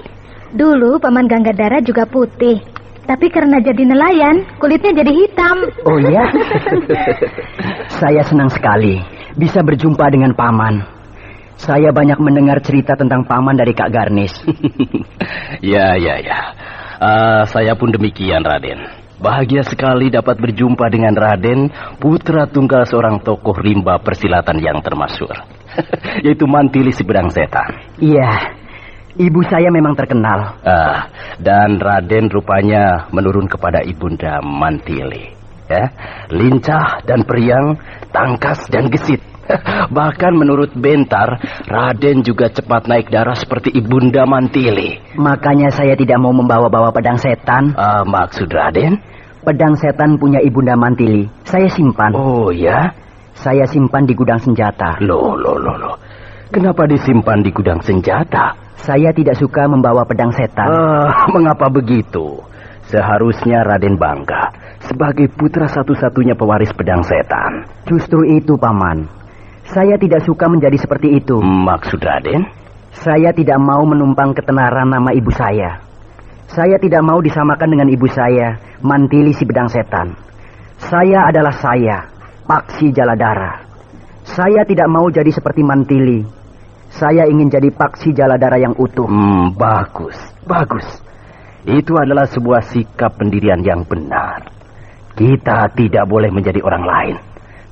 Speaker 3: dulu Paman Ganggadara juga putih. Tapi karena jadi nelayan, kulitnya jadi hitam.
Speaker 5: Oh ya? Saya senang sekali bisa berjumpa dengan Paman. Saya banyak mendengar cerita tentang Paman dari Kak Garnis.
Speaker 6: Ya. Saya pun demikian, Raden. Bahagia sekali dapat berjumpa dengan Raden, putra tunggal seorang tokoh rimba persilatan yang termasyhur, yaitu Mantili si Pedang Setan.
Speaker 5: Iya. Ibu saya memang terkenal.
Speaker 6: Dan Raden rupanya menurun kepada ibunda Mantili, ya, lincah dan periang, tangkas dan gesit. Bahkan menurut Bentar, Raden juga cepat naik darah seperti ibunda Mantili.
Speaker 5: Makanya saya tidak mau membawa-bawa pedang setan.
Speaker 6: Maksud Raden?
Speaker 5: Pedang setan punya ibunda Mantili. Saya simpan.
Speaker 6: Oh ya?
Speaker 5: Saya simpan di gudang senjata.
Speaker 6: Loh. Kenapa disimpan di gudang senjata?
Speaker 5: Saya tidak suka membawa pedang setan.
Speaker 6: Mengapa begitu? Seharusnya Raden bangga sebagai putra satu-satunya pewaris pedang setan.
Speaker 5: Justru itu, Paman. Saya tidak suka menjadi seperti itu.
Speaker 6: Maksud Raden?
Speaker 5: Saya tidak mau menumpang ketenaran nama ibu saya. Saya tidak mau disamakan dengan ibu saya, Mantili si Pedang Setan. Saya adalah saya, Paksi Jaladara. Saya tidak mau jadi seperti Mantili. Saya ingin jadi Paksi Jaladara yang utuh.
Speaker 6: Bagus. Itu adalah sebuah sikap pendirian yang benar. Kita tidak boleh menjadi orang lain,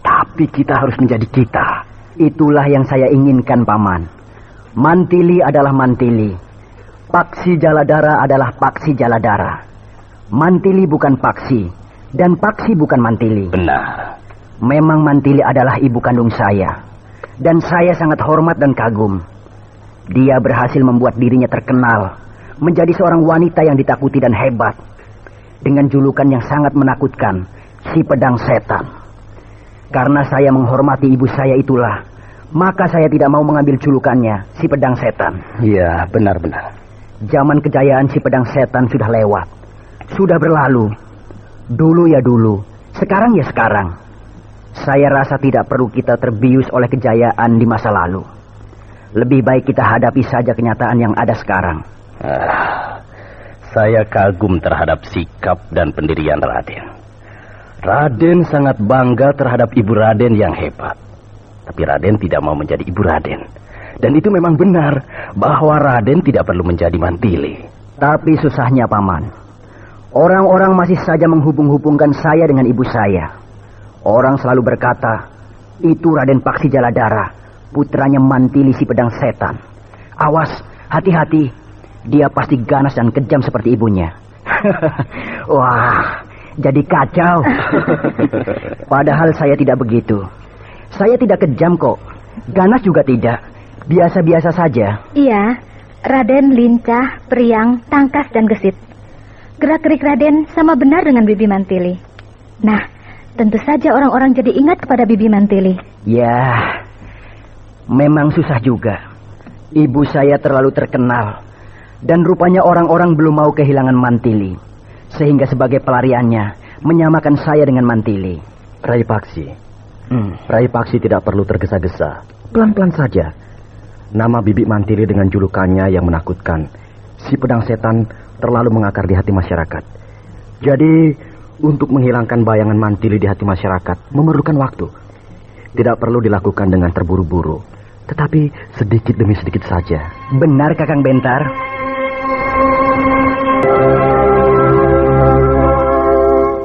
Speaker 6: tapi kita harus menjadi kita.
Speaker 5: Itulah yang saya inginkan, Paman. Mantili adalah Mantili. Paksi Jaladara adalah Paksi Jaladara. Mantili bukan Paksi, dan Paksi bukan Mantili.
Speaker 6: Benar.
Speaker 5: Memang Mantili adalah ibu kandung saya. Dan saya sangat hormat dan kagum. Dia berhasil membuat dirinya terkenal, menjadi seorang wanita yang ditakuti dan hebat, dengan julukan yang sangat menakutkan, si Pedang Setan. Karena saya menghormati ibu saya itulah, maka saya tidak mau mengambil julukannya, si Pedang Setan.
Speaker 6: Iya, benar-benar.
Speaker 5: Zaman kejayaan si Pedang Setan sudah lewat, sudah berlalu. Dulu ya dulu, sekarang ya sekarang. Saya rasa tidak perlu kita terbius oleh kejayaan di masa lalu. Lebih baik kita hadapi saja kenyataan yang ada sekarang.
Speaker 6: Saya kagum terhadap sikap dan pendirian Raden. Raden sangat bangga terhadap ibu Raden yang hebat. Tapi Raden tidak mau menjadi ibu Raden. Dan itu memang benar bahwa Raden tidak perlu menjadi Mantili.
Speaker 5: Tapi susahnya, Paman. Orang-orang masih saja menghubung-hubungkan saya dengan ibu saya. Orang selalu berkata, itu Raden Paksi Jaladara, putranya Mantili si Pedang Setan. Awas, hati-hati. Dia pasti ganas dan kejam seperti ibunya. Wah, jadi kacau. Padahal saya tidak begitu. Saya tidak kejam kok. Ganas juga tidak. Biasa-biasa saja.
Speaker 3: Iya, Raden lincah, periang, tangkas, dan gesit. Gerak-gerik Raden sama benar dengan Bibi Mantili. Nah, tentu saja orang-orang jadi ingat kepada Bibi Mantili.
Speaker 5: Ya, memang susah juga. Ibu saya terlalu terkenal. Dan rupanya orang-orang belum mau kehilangan Mantili. Sehingga sebagai pelariannya, menyamakan saya dengan Mantili.
Speaker 6: Rai Paksi. Rai Paksi tidak perlu tergesa-gesa. Pelan-pelan saja. Nama Bibi Mantili dengan julukannya yang menakutkan, si Pedang Setan, terlalu mengakar di hati masyarakat. Jadi, untuk menghilangkan bayangan Mantili di hati masyarakat memerlukan waktu. Tidak perlu dilakukan dengan terburu-buru, tetapi sedikit demi sedikit saja.
Speaker 5: Benar, Kakang Bentar.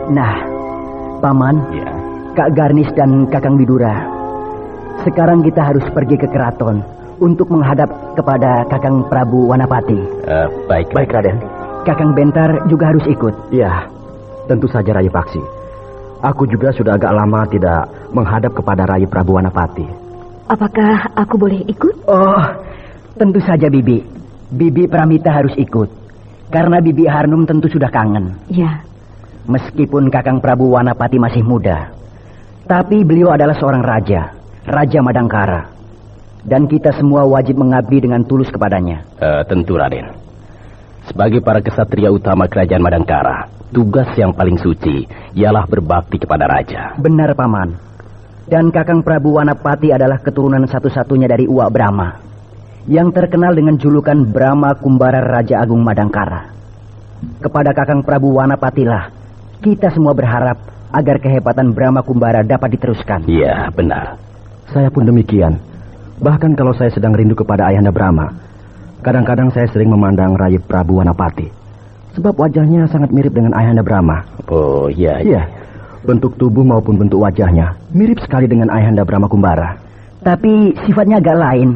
Speaker 5: Nah, Paman,
Speaker 6: Ya.
Speaker 5: Kak Garnis dan Kakang Widura, sekarang kita harus pergi ke keraton untuk menghadap kepada Kakang Prabu Wanapati.
Speaker 6: Baik Raden.
Speaker 5: Kakang Bentar juga harus ikut.
Speaker 6: Ya, tentu saja Rai Paksi.
Speaker 4: Aku juga sudah agak lama tidak menghadap kepada Rai Prabu Wanapati.
Speaker 1: Apakah aku boleh ikut?
Speaker 2: Oh, tentu saja Bibi. Bibi Pramita harus ikut. Karena Bibi Harnum tentu sudah kangen.
Speaker 1: Ya.
Speaker 2: Meskipun Kakang Prabu Wanapati masih muda, tapi beliau adalah seorang raja, Raja Madangkara. Dan kita semua wajib mengabdi dengan tulus kepadanya.
Speaker 6: Tentu, Raden. Sebagai para kesatria utama kerajaan Madangkara, tugas yang paling suci ialah berbakti kepada raja.
Speaker 2: Benar, Paman. Dan Kakang Prabu Wanapati adalah keturunan satu-satunya dari Uwak Brahma, yang terkenal dengan julukan Brahma Kumbara Raja Agung Madangkara. Kepada Kakang Prabu Wanapatilah kita semua berharap agar kehebatan Brahma Kumbara dapat diteruskan.
Speaker 6: Iya, benar.
Speaker 4: Saya pun demikian. Bahkan kalau saya sedang rindu kepada Ayahanda Brahma, kadang-kadang saya sering memandang Rai Prabu Wanapati. Sebab wajahnya sangat mirip dengan Ayahanda Brahma.
Speaker 6: Oh, iya.
Speaker 4: Iya, bentuk tubuh maupun bentuk wajahnya mirip sekali dengan Ayahanda Brahma Kumbara.
Speaker 2: Tapi sifatnya agak lain.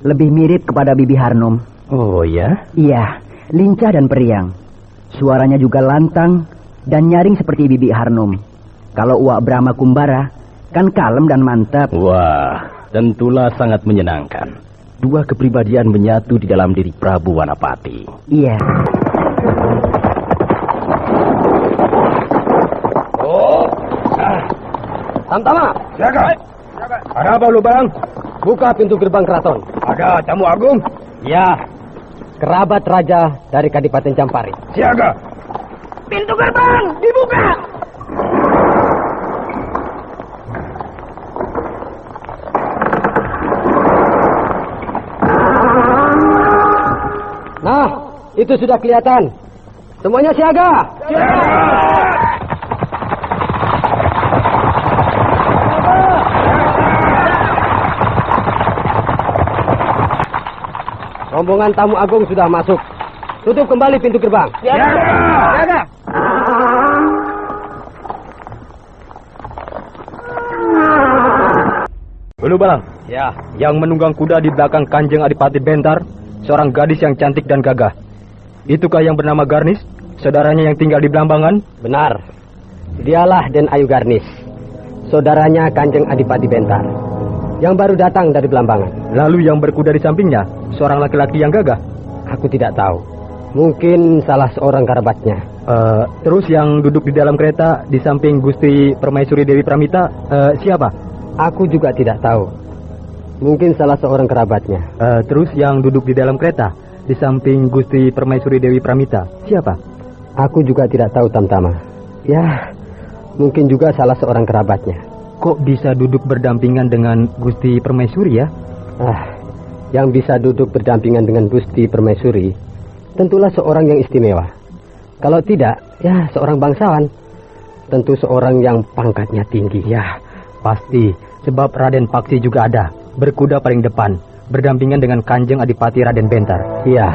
Speaker 2: Lebih mirip kepada Bibi Harnum.
Speaker 6: Oh, ya?
Speaker 2: Iya, lincah dan periang. Suaranya juga lantang dan nyaring seperti Bibi Harnum. Kalau Uwak Brahma Kumbara kan kalem dan mantap.
Speaker 6: Wah, tentulah sangat menyenangkan. Dua kepribadian menyatu di dalam diri Prabu Wanapati.
Speaker 2: Iya.
Speaker 4: Tamtama, jaga. Ada apa lu, Bang? Buka pintu gerbang keraton. Ada tamu agung?
Speaker 2: Ya, kerabat raja dari Kadipaten Campari.
Speaker 4: Siaga.
Speaker 2: Pintu gerbang dibuka.
Speaker 5: Nah, itu sudah kelihatan. Semuanya siaga. Rombongan tamu agung sudah masuk. Tutup kembali pintu gerbang.
Speaker 2: Siaga.
Speaker 4: Dulu, Balang.
Speaker 5: Ya,
Speaker 4: Yang menunggang kuda di belakang Kanjeng Adipati Bentar, seorang gadis yang cantik dan gagah. Itukah yang bernama Garnis, saudaranya yang tinggal di Blambangan?
Speaker 5: benar. Dialah Den Ayu Garnis, saudaranya Kanjeng Adipati Bentar, yang baru datang dari Blambangan.
Speaker 4: Lalu yang berkuda di sampingnya, seorang laki-laki yang gagah.
Speaker 5: Aku tidak tahu. Mungkin salah seorang kerabatnya.
Speaker 4: Terus yang duduk di dalam kereta di samping Gusti Permaisuri Dewi Pramita, siapa?
Speaker 5: Aku juga tidak tahu. Mungkin salah seorang kerabatnya.
Speaker 4: Terus yang duduk di dalam kereta di samping Gusti Permaisuri Dewi Pramita, siapa?
Speaker 5: Aku juga tidak tahu, Tamtama. Ya, mungkin juga salah seorang kerabatnya.
Speaker 4: Kok bisa duduk berdampingan dengan Gusti Permaisuri ya?
Speaker 5: Yang bisa duduk berdampingan dengan Gusti Permaisuri tentulah seorang yang istimewa. Kalau tidak, ya seorang bangsawan. Tentu seorang yang pangkatnya tinggi.
Speaker 4: Ya, pasti. Sebab Raden Paksi juga ada, berkuda paling depan, berdampingan dengan Kanjeng Adipati Raden Bentar.
Speaker 5: Iya.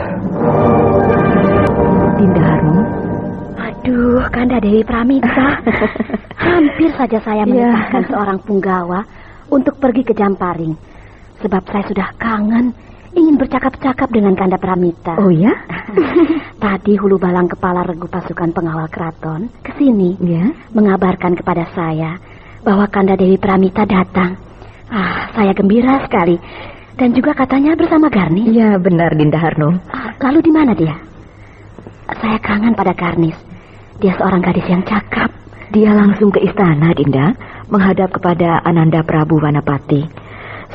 Speaker 1: Dinda Harnum.
Speaker 3: Aduh, Kanda Dewi Pramita. Hampir saja saya menikahkan seorang punggawa untuk pergi ke Jamparing. Sebab saya sudah kangen ingin bercakap-cakap dengan Kanda Pramita.
Speaker 1: Oh ya?
Speaker 3: Tadi Hulu Balang kepala regu pasukan pengawal keraton kesini mengabarkan kepada saya bahwa Kanda Dewi Pramita datang. Saya gembira sekali. Dan juga katanya bersama Garnis.
Speaker 1: Ya, benar Dinda Harnum.
Speaker 3: Lalu di mana dia? Saya kangen pada Garnis. Dia seorang gadis yang cakap.
Speaker 1: Dia langsung ke istana, Dinda, menghadap kepada Ananda Prabu Wanapati.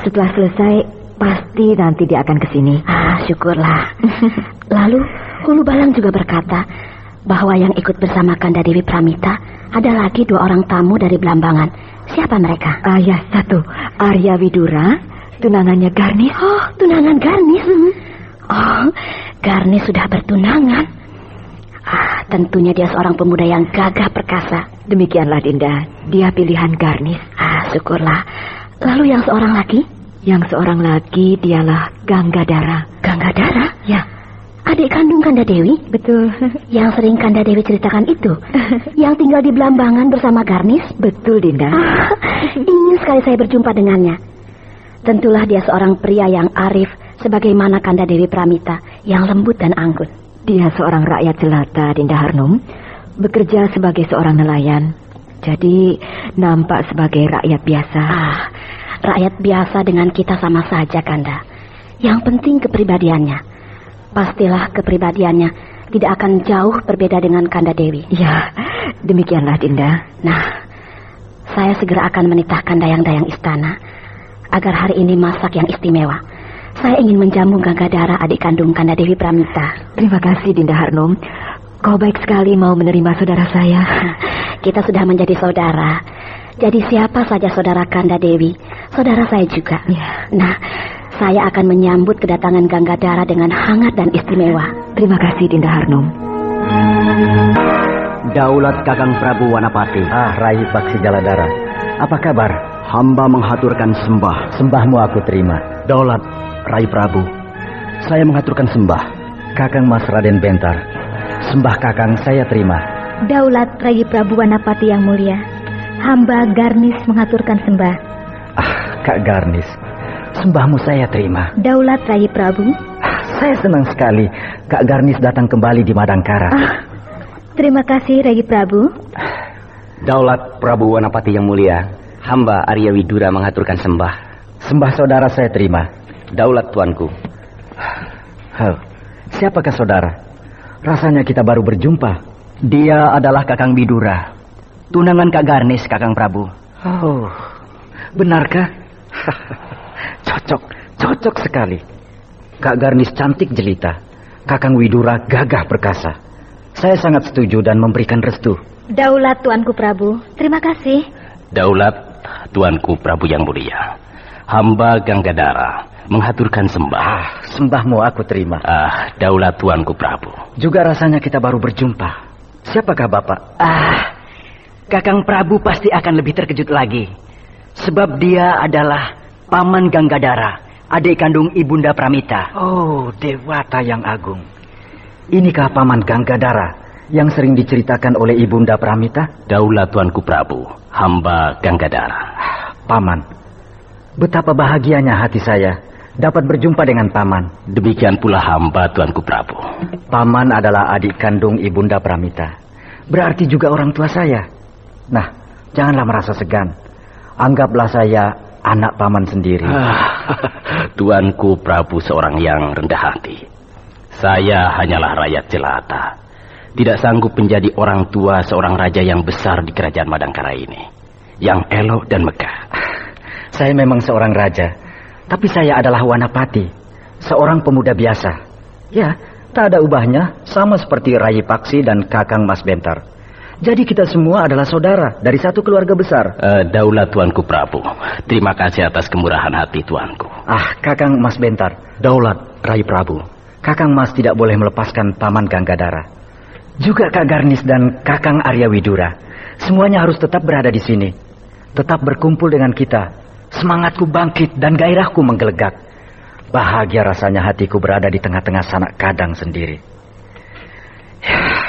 Speaker 1: Setelah selesai, pasti nanti dia akan ke sini.
Speaker 3: Syukurlah. Lalu Hulu Balang juga berkata bahwa yang ikut bersama Kanda Dewi Pramita ada lagi 2 orang tamu dari Blambangan. Siapa mereka?
Speaker 1: Ya, satu Arya Widura, tunangannya Garnis.
Speaker 3: Oh, tunangan Garnis. Oh, Garnis sudah bertunangan. Tentunya dia seorang pemuda yang gagah perkasa.
Speaker 1: Demikianlah Dinda, dia pilihan Garnis.
Speaker 3: Syukurlah. Lalu yang seorang lagi?
Speaker 1: Yang seorang lagi dialah Ganggadara.
Speaker 3: Ganggadara?
Speaker 1: Ya.
Speaker 3: Adik kandung Kanda Dewi?
Speaker 1: Betul.
Speaker 3: Yang sering Kanda Dewi ceritakan itu? Yang tinggal di Blambangan bersama Garnis?
Speaker 1: Betul, Dinda.
Speaker 3: Ingin sekali saya berjumpa dengannya. Tentulah dia seorang pria yang arif, sebagaimana Kanda Dewi Pramita, yang lembut dan anggun.
Speaker 1: Dia seorang rakyat jelata, Dinda Harnum. Bekerja sebagai seorang nelayan. jadi nampak sebagai rakyat biasa.
Speaker 3: Rakyat biasa dengan kita sama saja, Kanda. Yang penting kepribadiannya. Pastilah kepribadiannya tidak akan jauh berbeda dengan Kanda Dewi.
Speaker 1: Ya, demikianlah Dinda.
Speaker 3: Nah, saya segera akan menitah Dayang-Dayang istana agar hari ini masak yang istimewa. Saya ingin menjamu Ganggadara, adik kandung Kanda Dewi Pramita.
Speaker 1: Terima kasih Dinda Harnom. Kau baik sekali mau menerima saudara saya.
Speaker 3: Kita sudah menjadi saudara. Jadi siapa saja saudara Kanda Dewi, saudara saya juga.
Speaker 1: Ya.
Speaker 3: Nah, saya akan menyambut kedatangan Ganggadara dengan hangat dan istimewa.
Speaker 1: Terima kasih Dinda Harnom.
Speaker 4: Daulat Kakang Prabu Wanapati.
Speaker 5: Rai Paksi Jaladara. Apa kabar?
Speaker 4: Hamba menghaturkan sembah.
Speaker 5: Sembahmu aku terima.
Speaker 4: Daulat Rai Prabu, saya menghaturkan sembah.
Speaker 5: Kakang Mas Raden Bentar. Sembah Kakang saya terima.
Speaker 3: Daulat Rai Prabu Wanapati yang mulia, hamba Garnis menghaturkan sembah.
Speaker 5: Kak Garnis, sembahmu saya terima.
Speaker 3: Daulat Rai Prabu.
Speaker 5: Saya senang sekali Kak Garnis datang kembali di Madangkara.
Speaker 3: Terima kasih Rai Prabu.
Speaker 4: Daulat Prabu Wanapati yang mulia, hamba Arya Widura menghaturkan sembah.
Speaker 5: Sembah saudara saya terima.
Speaker 4: Daulat tuanku.
Speaker 5: Siapakah saudara? Rasanya kita baru berjumpa.
Speaker 4: Dia adalah Kakang Widura, tunangan Kak Garnis, Kakang Prabu.
Speaker 5: Oh, benarkah? Cocok sekali. Kak Garnis cantik jelita, Kakang Widura gagah perkasa. Saya sangat setuju dan memberikan restu.
Speaker 3: Daulat tuanku Prabu, terima kasih.
Speaker 6: Daulat tuanku Prabu yang mulia, hamba Ganggadara menghaturkan sembah.
Speaker 5: Sembahmu aku terima.
Speaker 6: Daulat tuanku Prabu.
Speaker 5: Juga rasanya kita baru berjumpa. Siapakah Bapak?
Speaker 4: Kakang Prabu pasti akan lebih terkejut lagi. Sebab dia adalah Paman Ganggadara, adik kandung Ibunda Pramita.
Speaker 5: Oh, Dewata yang agung. Inikah Paman Ganggadara yang sering diceritakan oleh Ibunda Pramita?
Speaker 6: Daulat tuanku Prabu, hamba Ganggadara.
Speaker 5: Paman, betapa bahagianya hati saya dapat berjumpa dengan Paman.
Speaker 6: Demikian pula hamba tuanku Prabu.
Speaker 5: Paman adalah adik kandung Ibunda Pramita. Berarti juga orang tua saya. Nah, janganlah merasa segan. Anggaplah saya anak Paman sendiri.
Speaker 6: Tuanku Prabu seorang yang rendah hati. Saya hanyalah rakyat jelata, tidak sanggup menjadi orang tua seorang raja yang besar di kerajaan Madangkara ini, yang elok dan megah.
Speaker 5: Saya memang seorang raja, tapi saya adalah Wanapati, seorang pemuda biasa. Ya, tak ada ubahnya, sama seperti Rai Paksi dan Kakang Mas Bentar. Jadi kita semua adalah saudara dari satu keluarga besar.
Speaker 6: Daulat tuanku Prabu, terima kasih atas kemurahan hati tuanku.
Speaker 5: Kakang Mas Bentar.
Speaker 4: Daulat Rai Prabu,
Speaker 5: Kakang Mas tidak boleh melepaskan Paman Ganggadara. Juga Kak Garnis dan Kakang Arya Widura. Semuanya harus tetap berada di sini. Tetap berkumpul dengan kita. Semangatku bangkit dan gairahku menggelegak. Bahagia rasanya hatiku berada di tengah-tengah sanak kadang sendiri.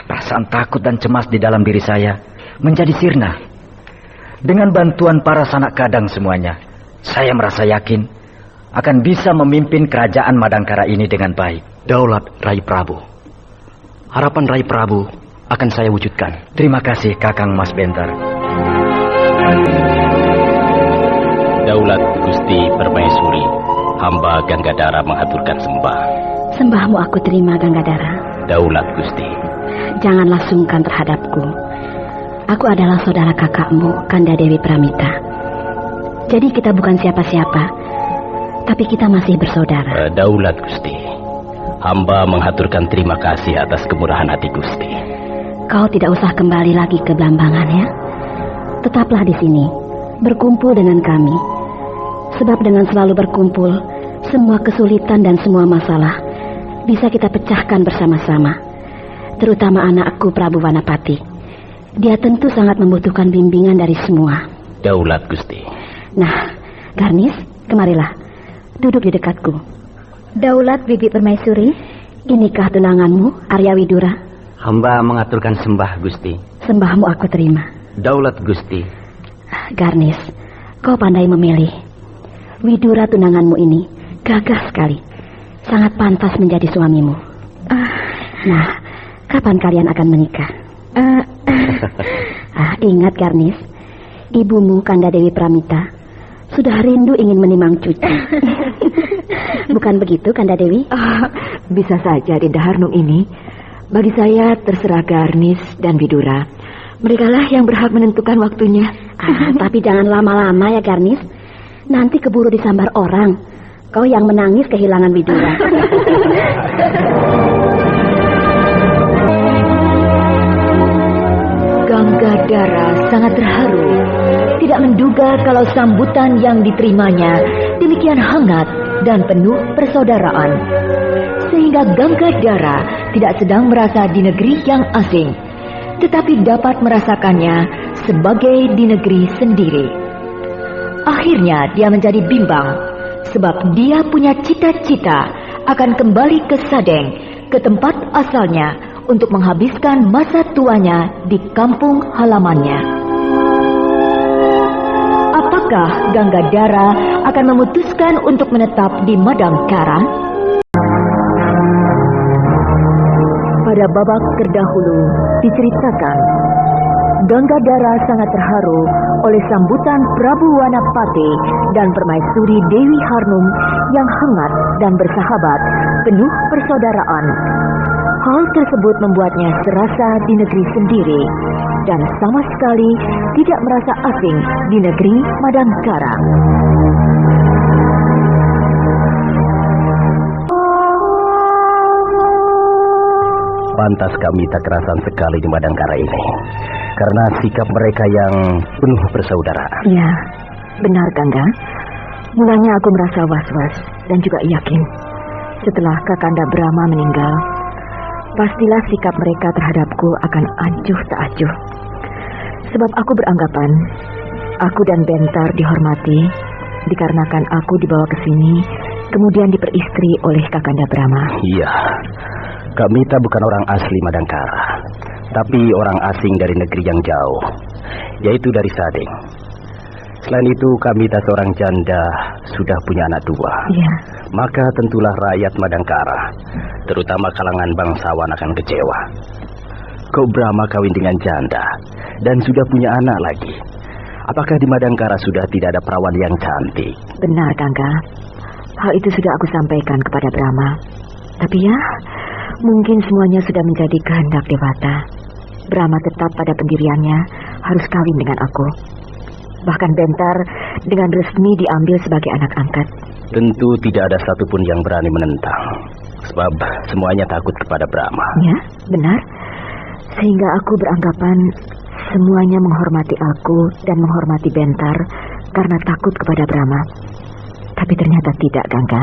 Speaker 5: Perasaan takut dan cemas di dalam diri saya menjadi sirna. Dengan bantuan para sanak kadang semuanya, saya merasa yakin akan bisa memimpin kerajaan Madangkara ini dengan baik.
Speaker 4: Daulat Rai Prabu, harapan Rai Prabu akan saya wujudkan.
Speaker 5: Terima kasih Kakang Mas Bentar.
Speaker 6: Daulat Gusti Permaisuri, hamba Ganggadara menghaturkan sembah.
Speaker 3: Sembahmu aku terima, Ganggadara.
Speaker 6: Daulat Gusti.
Speaker 3: Janganlah sungkan terhadapku. Aku adalah saudara kakakmu, Kanda Dewi Pramita. Jadi kita bukan siapa-siapa, tapi kita masih bersaudara.
Speaker 6: Daulat Gusti, hamba menghaturkan terima kasih atas kemurahan hati Gusti.
Speaker 3: Kau tidak usah kembali lagi ke Blambangan ya. Tetaplah di sini, berkumpul dengan kami. Sebab dengan selalu berkumpul, semua kesulitan dan semua masalah bisa kita pecahkan bersama-sama. Terutama anakku Prabu Wanapati. Dia tentu sangat membutuhkan bimbingan dari semua.
Speaker 6: Daulat Gusti.
Speaker 3: Nah, Garnis, kemarilah. Duduk di dekatku. Daulat Bibi Permaisuri, inikah tunanganmu, Arya Widura?
Speaker 4: Hamba mengaturkan sembah Gusti.
Speaker 3: Sembahmu aku terima.
Speaker 4: Daulat Gusti.
Speaker 3: Garnis, kau pandai memilih. Widura tunanganmu ini gagah sekali. Sangat pantas menjadi suamimu. Nah, kapan kalian akan menikah? Ingat Garnis, ibumu Kanda Dewi Pramita sudah rindu ingin menimang cucu. Bukan begitu Kanda Dewi?
Speaker 1: Bisa saja Dinda Harnung ini. Bagi saya terserah Garnis dan Widura. Merekalah yang berhak menentukan waktunya.
Speaker 3: Tapi jangan lama-lama ya Garnis. Nanti keburu disambar orang. Kau yang menangis kehilangan Widura.
Speaker 1: Ganggadara sangat terharu. Tidak menduga kalau sambutan yang diterimanya demikian hangat dan penuh persaudaraan. Sehingga Ganggadara tidak sedang merasa di negeri yang asing, tetapi dapat merasakannya sebagai di negeri sendiri. Akhirnya dia menjadi bimbang, sebab dia punya cita-cita akan kembali ke Sadeng, ke tempat asalnya, untuk menghabiskan masa tuanya di kampung halamannya. Apakah Ganggadara akan memutuskan untuk menetap di Madangkara? Pada babak terdahulu diceritakan, Ganggadara sangat terharu oleh sambutan Prabu Wanapati dan Permaisuri Dewi Harnum yang hangat dan bersahabat, penuh persaudaraan. Hal tersebut membuatnya serasa di negeri sendiri dan sama sekali tidak merasa asing di negeri Madangkara.
Speaker 6: Pantas kami tak kerasan sekali di Madangkara ini, karena sikap mereka yang penuh persaudaraan.
Speaker 1: Ya, benar Gangga. Mulanya aku merasa was-was dan juga yakin. Setelah Kakanda Brahma meninggal, pastilah sikap mereka terhadapku akan acuh tak acuh. Sebab aku beranggapan, aku dan Bentar dihormati, dikarenakan aku dibawa ke sini, kemudian diperistri oleh Kakanda Brahma.
Speaker 6: Iya, Kamita bukan orang asli Madangkara, tapi orang asing dari negeri yang jauh, yaitu dari Sadeng. Selain itu, Kamita seorang janda sudah punya anak dua.
Speaker 1: Iya.
Speaker 6: Maka tentulah rakyat Madangkara, terutama kalangan bangsawan, akan kecewa. Kok Brahma kawin dengan janda dan sudah punya anak lagi? Apakah di Madangkara sudah tidak ada perawan yang cantik?
Speaker 1: Benar, Gangga. Hal itu sudah aku sampaikan kepada Brahma. Tapi ya, mungkin semuanya sudah menjadi kehendak Dewata. Brahma tetap pada pendiriannya, harus kawin dengan aku. Bahkan Bentar dengan resmi diambil sebagai anak angkat.
Speaker 6: Tentu tidak ada satupun yang berani menentang, sebab semuanya takut kepada Brahma.
Speaker 1: Ya, benar. Sehingga aku beranggapan semuanya menghormati aku dan menghormati Bentar karena takut kepada Brahma. Tapi ternyata tidak, Gangga.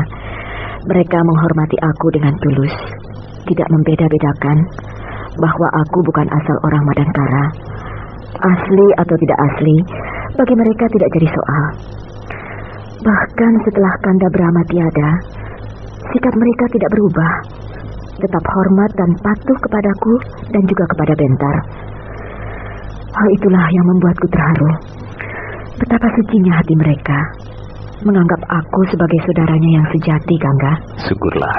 Speaker 1: Mereka menghormati aku dengan tulus, tidak membeda-bedakan bahwa aku bukan asal orang Madangkara. Asli atau tidak asli, bagi mereka tidak jadi soal. Bahkan setelah Kanda Brahma tiada, sikap mereka tidak berubah. Tetap hormat dan patuh kepadaku dan juga kepada Bentar. Hal itulah yang membuatku terharu. Betapa sucinya hati mereka, menganggap aku sebagai saudaranya yang sejati, Gangga.
Speaker 6: Syukurlah.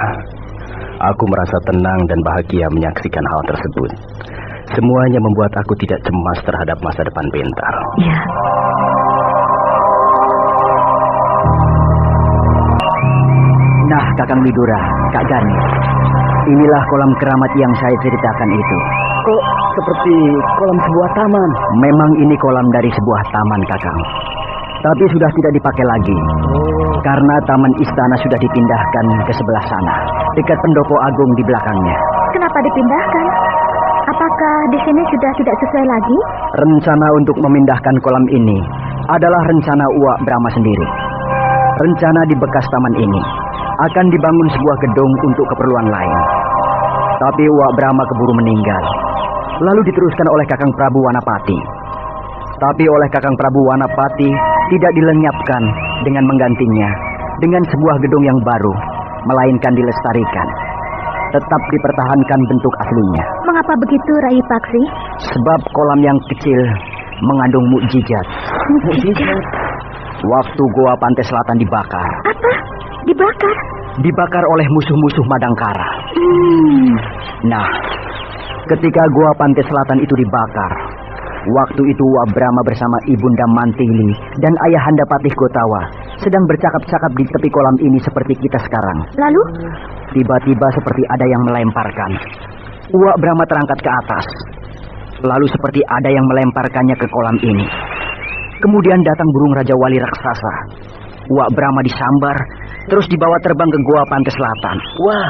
Speaker 6: Aku merasa tenang dan bahagia menyaksikan hal tersebut. Semuanya membuat aku tidak cemas terhadap masa depan Bentar.
Speaker 1: Iya.
Speaker 5: Nah, Kakang Widura, Kak Garnis, inilah kolam keramat yang saya ceritakan itu. Kok seperti kolam sebuah taman? Memang ini kolam dari sebuah taman, Kakang. Tapi sudah tidak dipakai lagi. Karena taman istana sudah dipindahkan ke sebelah sana, dekat pendopo agung di belakangnya.
Speaker 3: Kenapa dipindahkan? Apakah di sini sudah tidak sesuai lagi?
Speaker 5: Rencana untuk memindahkan kolam ini adalah rencana Uwak Brahma sendiri. Rencana di bekas taman ini akan dibangun sebuah gedung untuk keperluan lain. Tapi Uwak Brahma keburu meninggal, lalu diteruskan oleh Kakang Prabu Wanapati. Tapi oleh Kakang Prabu Wanapati tidak dilenyapkan dengan menggantinya dengan sebuah gedung yang baru, melainkan dilestarikan. Tetap dipertahankan bentuk aslinya.
Speaker 3: Mengapa begitu, Rai Paksi?
Speaker 5: Sebab kolam yang kecil mengandung mukjizat.
Speaker 3: Mukjizat?
Speaker 5: Waktu Goa Pantai Selatan dibakar.
Speaker 3: Apa? Dibakar?
Speaker 5: Dibakar oleh musuh-musuh Madangkara. Nah, ketika Goa Pantai Selatan itu dibakar,
Speaker 2: Waktu itu Wak Brahma bersama Ibunda Mantili dan Ayahanda Patih Gotawa sedang bercakap-cakap di tepi kolam ini seperti kita sekarang.
Speaker 3: Lalu?
Speaker 2: Tiba-tiba seperti ada yang melemparkan. Wak Brahma terangkat ke atas. Lalu seperti ada yang melemparkannya ke kolam ini. Kemudian datang burung Raja Wali raksasa. Wak Brahma disambar, terus dibawa terbang ke Goa Pantai Selatan.
Speaker 6: Wah,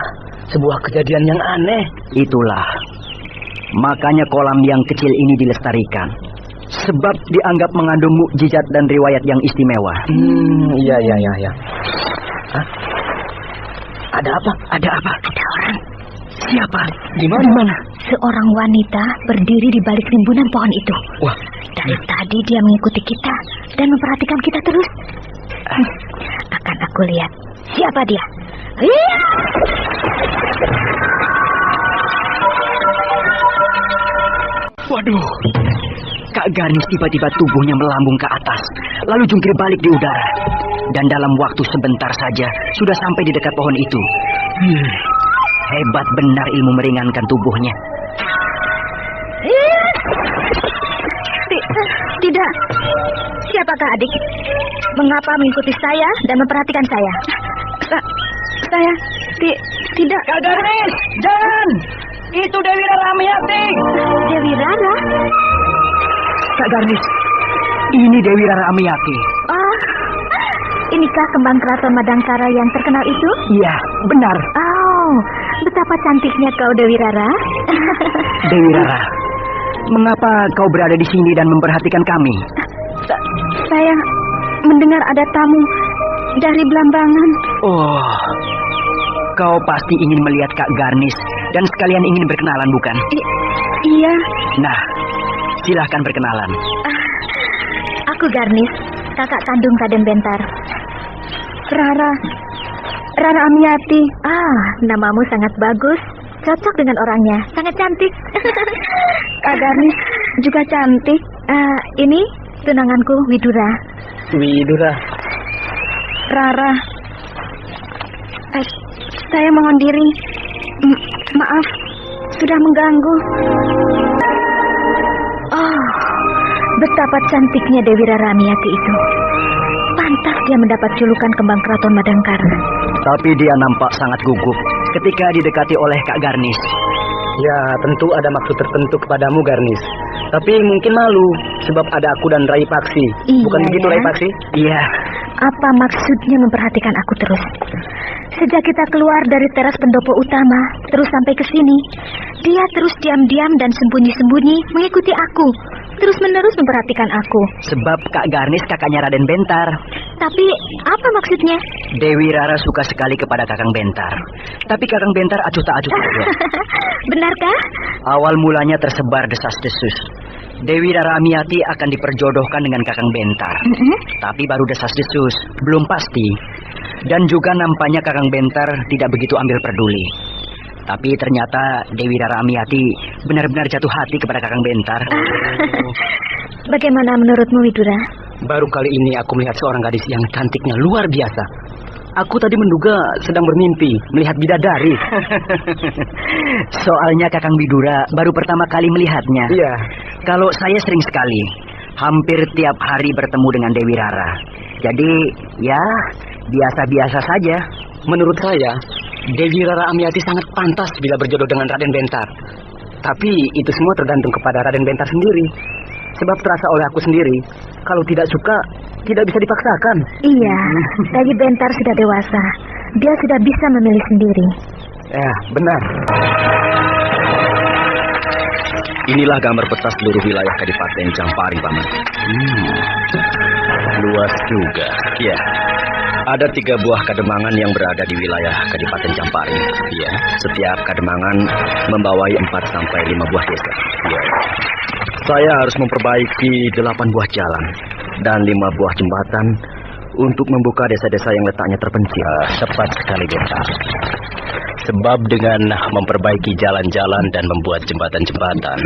Speaker 6: sebuah kejadian yang aneh.
Speaker 2: Itulah. Makanya kolam yang kecil ini dilestarikan. Sebab dianggap mengandung mukjizat dan riwayat yang istimewa.
Speaker 6: Iya. Hah? Ada apa?
Speaker 3: Ada orang.
Speaker 6: Siapa? Di mana?
Speaker 3: Seorang wanita berdiri di balik rimbunan pohon itu.
Speaker 6: Wah.
Speaker 3: Dari tadi dia mengikuti kita dan memperhatikan kita terus. Akan aku lihat. Siapa dia? Iya!
Speaker 2: Waduh, Kak Garnis tiba-tiba tubuhnya melambung ke atas, lalu jungkir balik di udara. Dan dalam waktu sebentar saja, sudah sampai di dekat pohon itu. Hebat benar ilmu meringankan tubuhnya.
Speaker 3: Tidak. Siapakah adik? Mengapa mengikuti saya dan memperhatikan saya? Saya tidak.
Speaker 2: Kak Garnis, jangan! Itu Dewi Rara Amiyati.
Speaker 3: Dewi Rara?
Speaker 2: Kak Garnis, ini Dewi Rara Amiyati.
Speaker 3: Oh, inikah kembang keraton Madangkara yang terkenal itu?
Speaker 2: Iya, benar.
Speaker 3: Oh, betapa cantiknya kau Dewi Rara.
Speaker 2: Dewi Rara, mengapa kau berada di sini dan memperhatikan kami?
Speaker 3: Saya mendengar ada tamu dari Blambangan.
Speaker 2: Oh, kau pasti ingin melihat Kak Garnis dan sekalian ingin berkenalan, bukan?
Speaker 3: Iya.
Speaker 2: Nah, silahkan berkenalan.
Speaker 3: Aku Garnis, kakak kandung Raden Bentar. Rara Amiyati. Namamu sangat bagus. Cocok dengan orangnya. Sangat cantik. Kak Garnis juga cantik. Ini tunanganku Widura.
Speaker 6: Widura.
Speaker 3: Rara. Saya mohon diri. Maaf, sudah mengganggu. Oh, betapa cantiknya Dewi Rara Amiyati itu. Pantas dia mendapat julukan kembang keraton Madangkara.
Speaker 2: Tapi dia nampak sangat gugup ketika didekati oleh Kak Garnis.
Speaker 6: Ya, tentu ada maksud tertentu kepadamu, Garnis. Tapi mungkin malu, sebab ada aku dan Rai Paksi. Bukan
Speaker 3: Iya,
Speaker 6: begitu,
Speaker 3: ya?
Speaker 6: Rai Paksi?
Speaker 2: Iya,
Speaker 3: Apa maksudnya memperhatikan aku terus? Sejak kita keluar dari teras pendopo utama, terus sampai ke sini, dia terus diam-diam dan sembunyi-sembunyi mengikuti aku, terus-menerus memperhatikan aku.
Speaker 2: sebab Kak Garnis kakaknya Raden Bentar.
Speaker 3: Tapi apa maksudnya?
Speaker 2: Dewi Rara suka sekali kepada Kakang Bentar. Tapi Kakang Bentar acuh tak acuh saja.
Speaker 3: Benarkah?
Speaker 2: Awal mulanya tersebar desas-desus. Dewi Rara Amiyati akan diperjodohkan dengan Kakang Bentar. Tapi baru desas-desus, belum pasti. Dan juga nampaknya Kakang Bentar tidak begitu ambil peduli. Tapi ternyata Dewi Rara Amiyati benar-benar jatuh hati kepada Kakang Bentar.
Speaker 3: Bagaimana menurutmu, Widura?
Speaker 6: Baru kali ini aku melihat seorang gadis yang cantiknya luar biasa. Aku tadi menduga sedang bermimpi melihat bidadari.
Speaker 2: Soalnya Kakang Widura baru pertama kali melihatnya.
Speaker 6: Iya.
Speaker 2: Kalau saya sering sekali, hampir tiap hari bertemu dengan Dewi Rara. Jadi, ya, biasa-biasa saja.
Speaker 6: Menurut saya, Dewi Rara Amiyati sangat pantas bila berjodoh dengan Raden Bentar. Tapi itu semua tergantung kepada Raden Bentar sendiri. Sebab terasa oleh aku sendiri, kalau tidak suka, tidak bisa dipaksakan.
Speaker 3: Iya, Rayi Bentar sudah dewasa. Dia sudah bisa memilih sendiri.
Speaker 6: Ya, benar.
Speaker 4: Inilah gambar peta seluruh wilayah Kadipaten Jampari, Paman. Luas juga. Ya. Ada 3 buah kademangan yang berada di wilayah Kadipaten Jampari. Ya. Setiap kademangan membawai 4 sampai 5 buah desa. Ya. Saya harus memperbaiki 8 buah jalan dan 5 buah jembatan untuk membuka desa-desa yang letaknya terpencil. Tepat sekali, Bentar. Sebab dengan memperbaiki jalan-jalan dan membuat jembatan-jembatan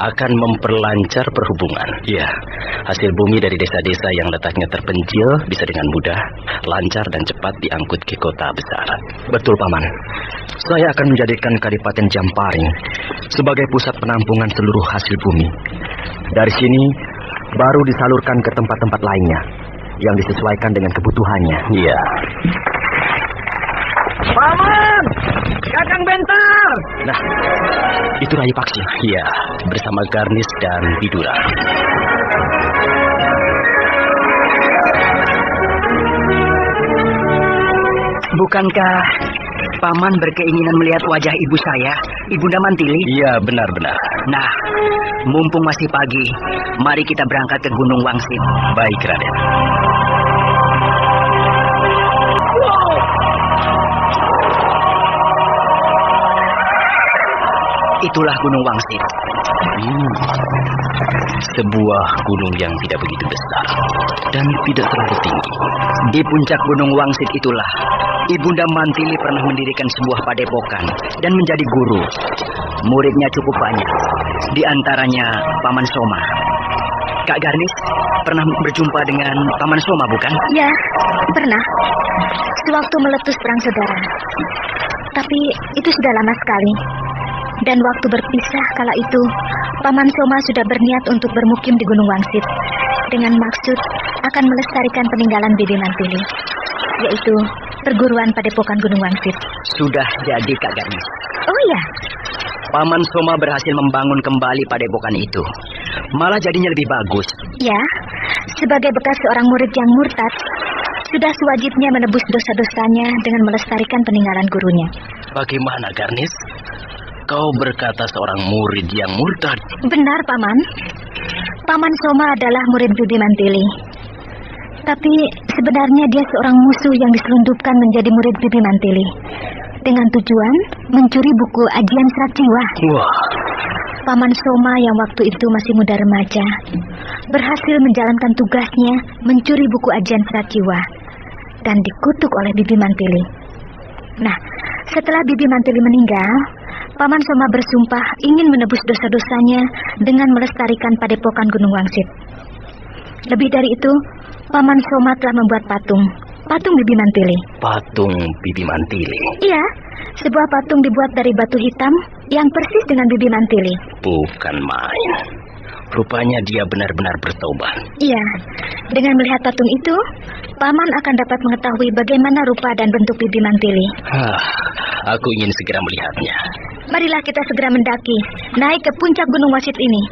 Speaker 4: akan memperlancar perhubungan. Ya, hasil bumi dari desa-desa yang letaknya terpencil bisa dengan mudah, lancar dan cepat diangkut ke kota besar. Betul, Paman. Saya akan menjadikan Kadipaten Jamparing sebagai pusat penampungan seluruh hasil bumi. Dari sini baru disalurkan ke tempat-tempat lainnya yang disesuaikan dengan kebutuhannya.
Speaker 6: Iya.
Speaker 2: Paman! Kakang Bentar!
Speaker 6: Nah, itu Rai Paksi. Iya, bersama Garnis dan Bidura.
Speaker 5: Bukankah Paman berkeinginan melihat wajah ibu saya, Ibunda Mantili?
Speaker 6: Iya, benar-benar.
Speaker 5: Nah, mumpung masih pagi, mari kita berangkat ke Gunung Wangsit.
Speaker 6: Baik, Raden.
Speaker 5: Itulah Gunung Wangsit.
Speaker 6: Sebuah gunung yang tidak begitu besar dan tidak terlalu tinggi.
Speaker 5: Di puncak Gunung Wangsit itulah Ibunda Mantili pernah mendirikan sebuah padepokan dan menjadi guru. Muridnya cukup banyak, di antaranya Paman Soma. Kak Garnis pernah berjumpa dengan Paman Soma, bukan?
Speaker 3: Ya, pernah. Sewaktu meletus perang saudara. Tapi itu sudah lama sekali. Dan waktu berpisah kala itu, Paman Soma sudah berniat untuk bermukim di Gunung Wangsit dengan maksud akan melestarikan peninggalan Bibi Mantili, yaitu perguruan padepokan Gunung Wangsit.
Speaker 5: Sudah jadi, Kak Garnis.
Speaker 3: Oh iya,
Speaker 5: Paman Soma berhasil membangun kembali padepokan itu. Malah jadinya lebih bagus.
Speaker 3: ya. Sebagai bekas seorang murid yang murtad, sudah sewajibnya menebus dosa-dosanya dengan melestarikan peninggalan gurunya.
Speaker 6: Bagaimana, Garnis? Kau berkata seorang murid yang murtad.
Speaker 3: Benar, Paman. Paman Soma adalah murid Bibi Mantili. Tapi sebenarnya dia seorang musuh yang diselundupkan menjadi murid Bibi Mantili dengan tujuan mencuri buku ajian serat jiwa.
Speaker 6: Wah,
Speaker 3: Paman Soma yang waktu itu masih muda remaja berhasil menjalankan tugasnya mencuri buku ajian serat jiwa dan dikutuk oleh Bibi Mantili. Nah, setelah Bibi Mantili meninggal, Paman Soma bersumpah ingin menebus dosa-dosanya dengan melestarikan padepokan Gunung Wangsit. Lebih dari itu, Paman Soma telah membuat patung Bibi Mantili.
Speaker 6: patung Bibi Mantili.
Speaker 3: Iya, sebuah patung dibuat dari batu hitam yang persis dengan Bibi Mantili.
Speaker 6: Bukan main. Rupanya dia benar-benar bertobat.
Speaker 3: Iya, dengan melihat patung itu, Paman akan dapat mengetahui bagaimana rupa dan bentuk Bibi Mantili.
Speaker 6: Aku ingin segera melihatnya.
Speaker 3: Marilah kita segera mendaki, naik ke puncak Gunung Wangsit ini.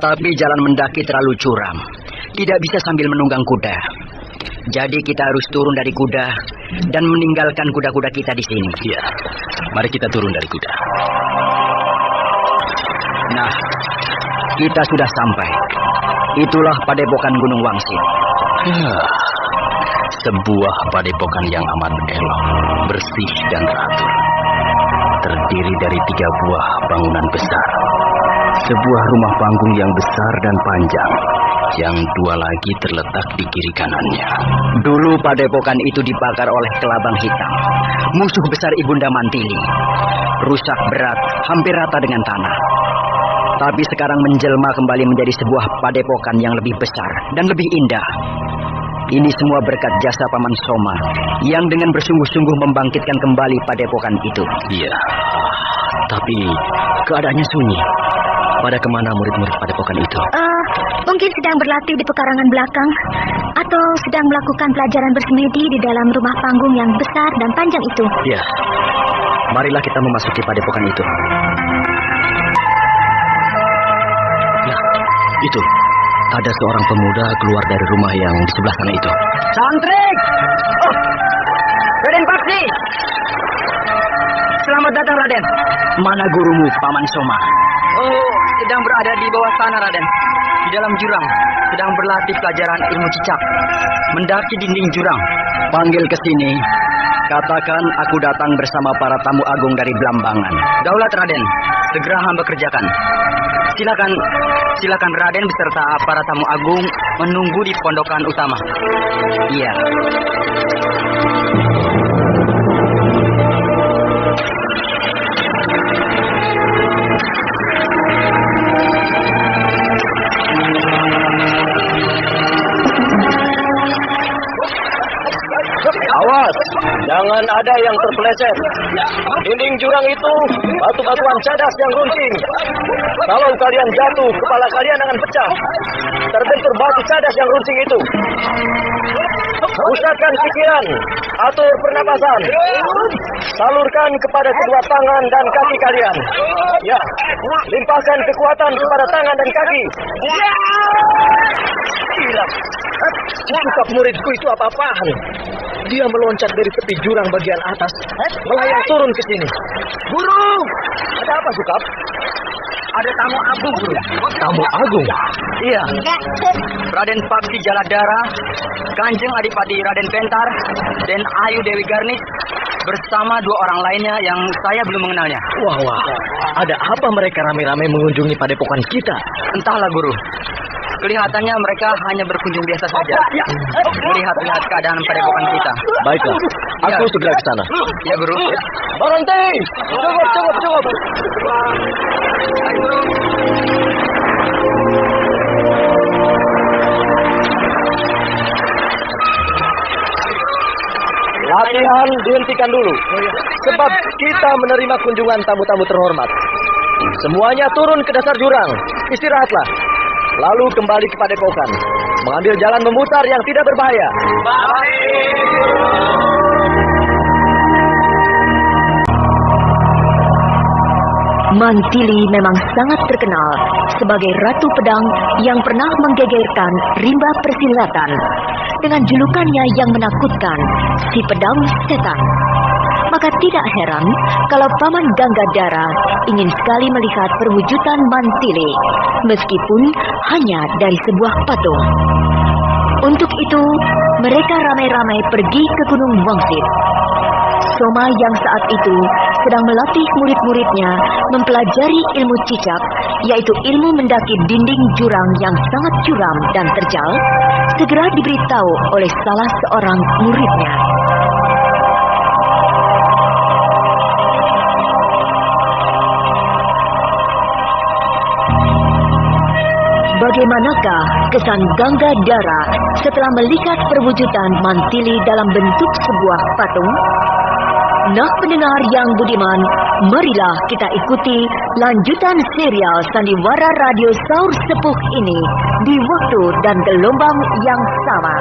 Speaker 5: Tapi jalan mendaki terlalu curam. Tidak bisa sambil menunggang kuda. Jadi kita harus turun dari kuda dan meninggalkan kuda-kuda kita di sini.
Speaker 6: Ya, mari kita turun dari kuda.
Speaker 5: Nah, kita sudah sampai. Itulah padepokan Gunung Wangsit.
Speaker 6: Sebuah padepokan yang amat elok, bersih dan teratur. Terdiri dari 3 buah bangunan besar. Sebuah rumah panggung yang besar dan panjang, yang 2 lagi terletak di kiri kanannya.
Speaker 5: Dulu padepokan itu dibakar oleh kelabang hitam, musuh besar Ibunda Mantili. Rusak berat, hampir rata dengan tanah. Tapi sekarang menjelma kembali menjadi sebuah padepokan yang lebih besar dan lebih indah. Ini semua berkat jasa Paman Soma yang dengan bersungguh-sungguh membangkitkan kembali padepokan itu.
Speaker 6: Iya, tapi keadaannya sunyi. Pada kemana murid-murid padepokan itu?
Speaker 3: Mungkin sedang berlatih di pekarangan belakang, atau sedang melakukan pelajaran bersemedi di dalam rumah panggung yang besar dan panjang itu.
Speaker 6: Ya, marilah kita memasuki padepokan itu. Nah, itu. Ada seorang pemuda keluar dari rumah yang di sebelah sana itu.
Speaker 5: Santrik! Oh, Raden Paksi! Selamat datang, Raden. Mana gurumu, Paman Soma? Oh, sedang berada di bawah sana, Raden. Di dalam jurang, sedang berlatih pelajaran ilmu cicak. Mendaki dinding jurang. Panggil ke sini. Katakan aku datang bersama para tamu agung dari Blambangan. Daulat, Raden. Segera hamba kerjakan. Silakan Raden beserta para tamu agung menunggu di pondokan utama. Iya.
Speaker 6: Awas, jangan ada yang terpeleset. Dinding jurang itu batu-batuan cadas yang runcing. Kalau kalian jatuh, kepala kalian akan pecah. Terbentur batu cadas yang runcing itu. Pusatkan pikiran, atur pernapasan. Salurkan kepada kedua tangan dan kaki kalian. Ya, limpahkan kekuatan kepada tangan dan kaki. Gila, sikap muridku itu apa-apaan? Dia meloncat dari tepi jurang bagian atas, melayang turun ke sini. Guru, ada apa, Sukap? Ada tamu agung, Guru. Tamu agung? Iya. Raden Paksi Jaladara, Kanjeng Adipati Raden Bentar, dan Ayu Dewi Garnis bersama dua orang lainnya yang saya belum mengenalnya. Wah, ada apa mereka rame-rame mengunjungi padepokan kita? Entahlah, Guru. Kelihatannya mereka hanya berkunjung biasa saja. Melihat-lihat keadaan padepokan kita. Baiklah, aku segera ke sana. Ya, Guru. Berhenti! Cukup. Ayo, Guru. Latihan dihentikan dulu. Sebab kita menerima kunjungan tamu-tamu terhormat. Semuanya turun ke dasar jurang. Istirahatlah. Lalu kembali ke padepokan. Mengambil jalan memutar yang tidak berbahaya.
Speaker 1: Mantili memang sangat terkenal sebagai ratu pedang yang pernah menggegerkan rimba persilatan dengan julukannya yang menakutkan, si pedang setan. Maka tidak heran kalau Paman Ganggadara ingin sekali melihat perwujudan Mantili, meskipun hanya dari sebuah patung. Untuk itu, mereka ramai-ramai pergi ke Gunung Wangsit. Soma yang saat itu sedang melatih murid-muridnya mempelajari ilmu cicak, yaitu ilmu mendaki dinding jurang yang sangat curam dan terjal, segera diberitahu oleh salah seorang muridnya. Bagaimanakah kesan Ganggadara setelah melihat perwujudan Mantili dalam bentuk sebuah patung? Nah, pendengar yang budiman, marilah kita ikuti lanjutan serial Sandiwara Radio Saur Sepuh ini di waktu dan gelombang yang sama.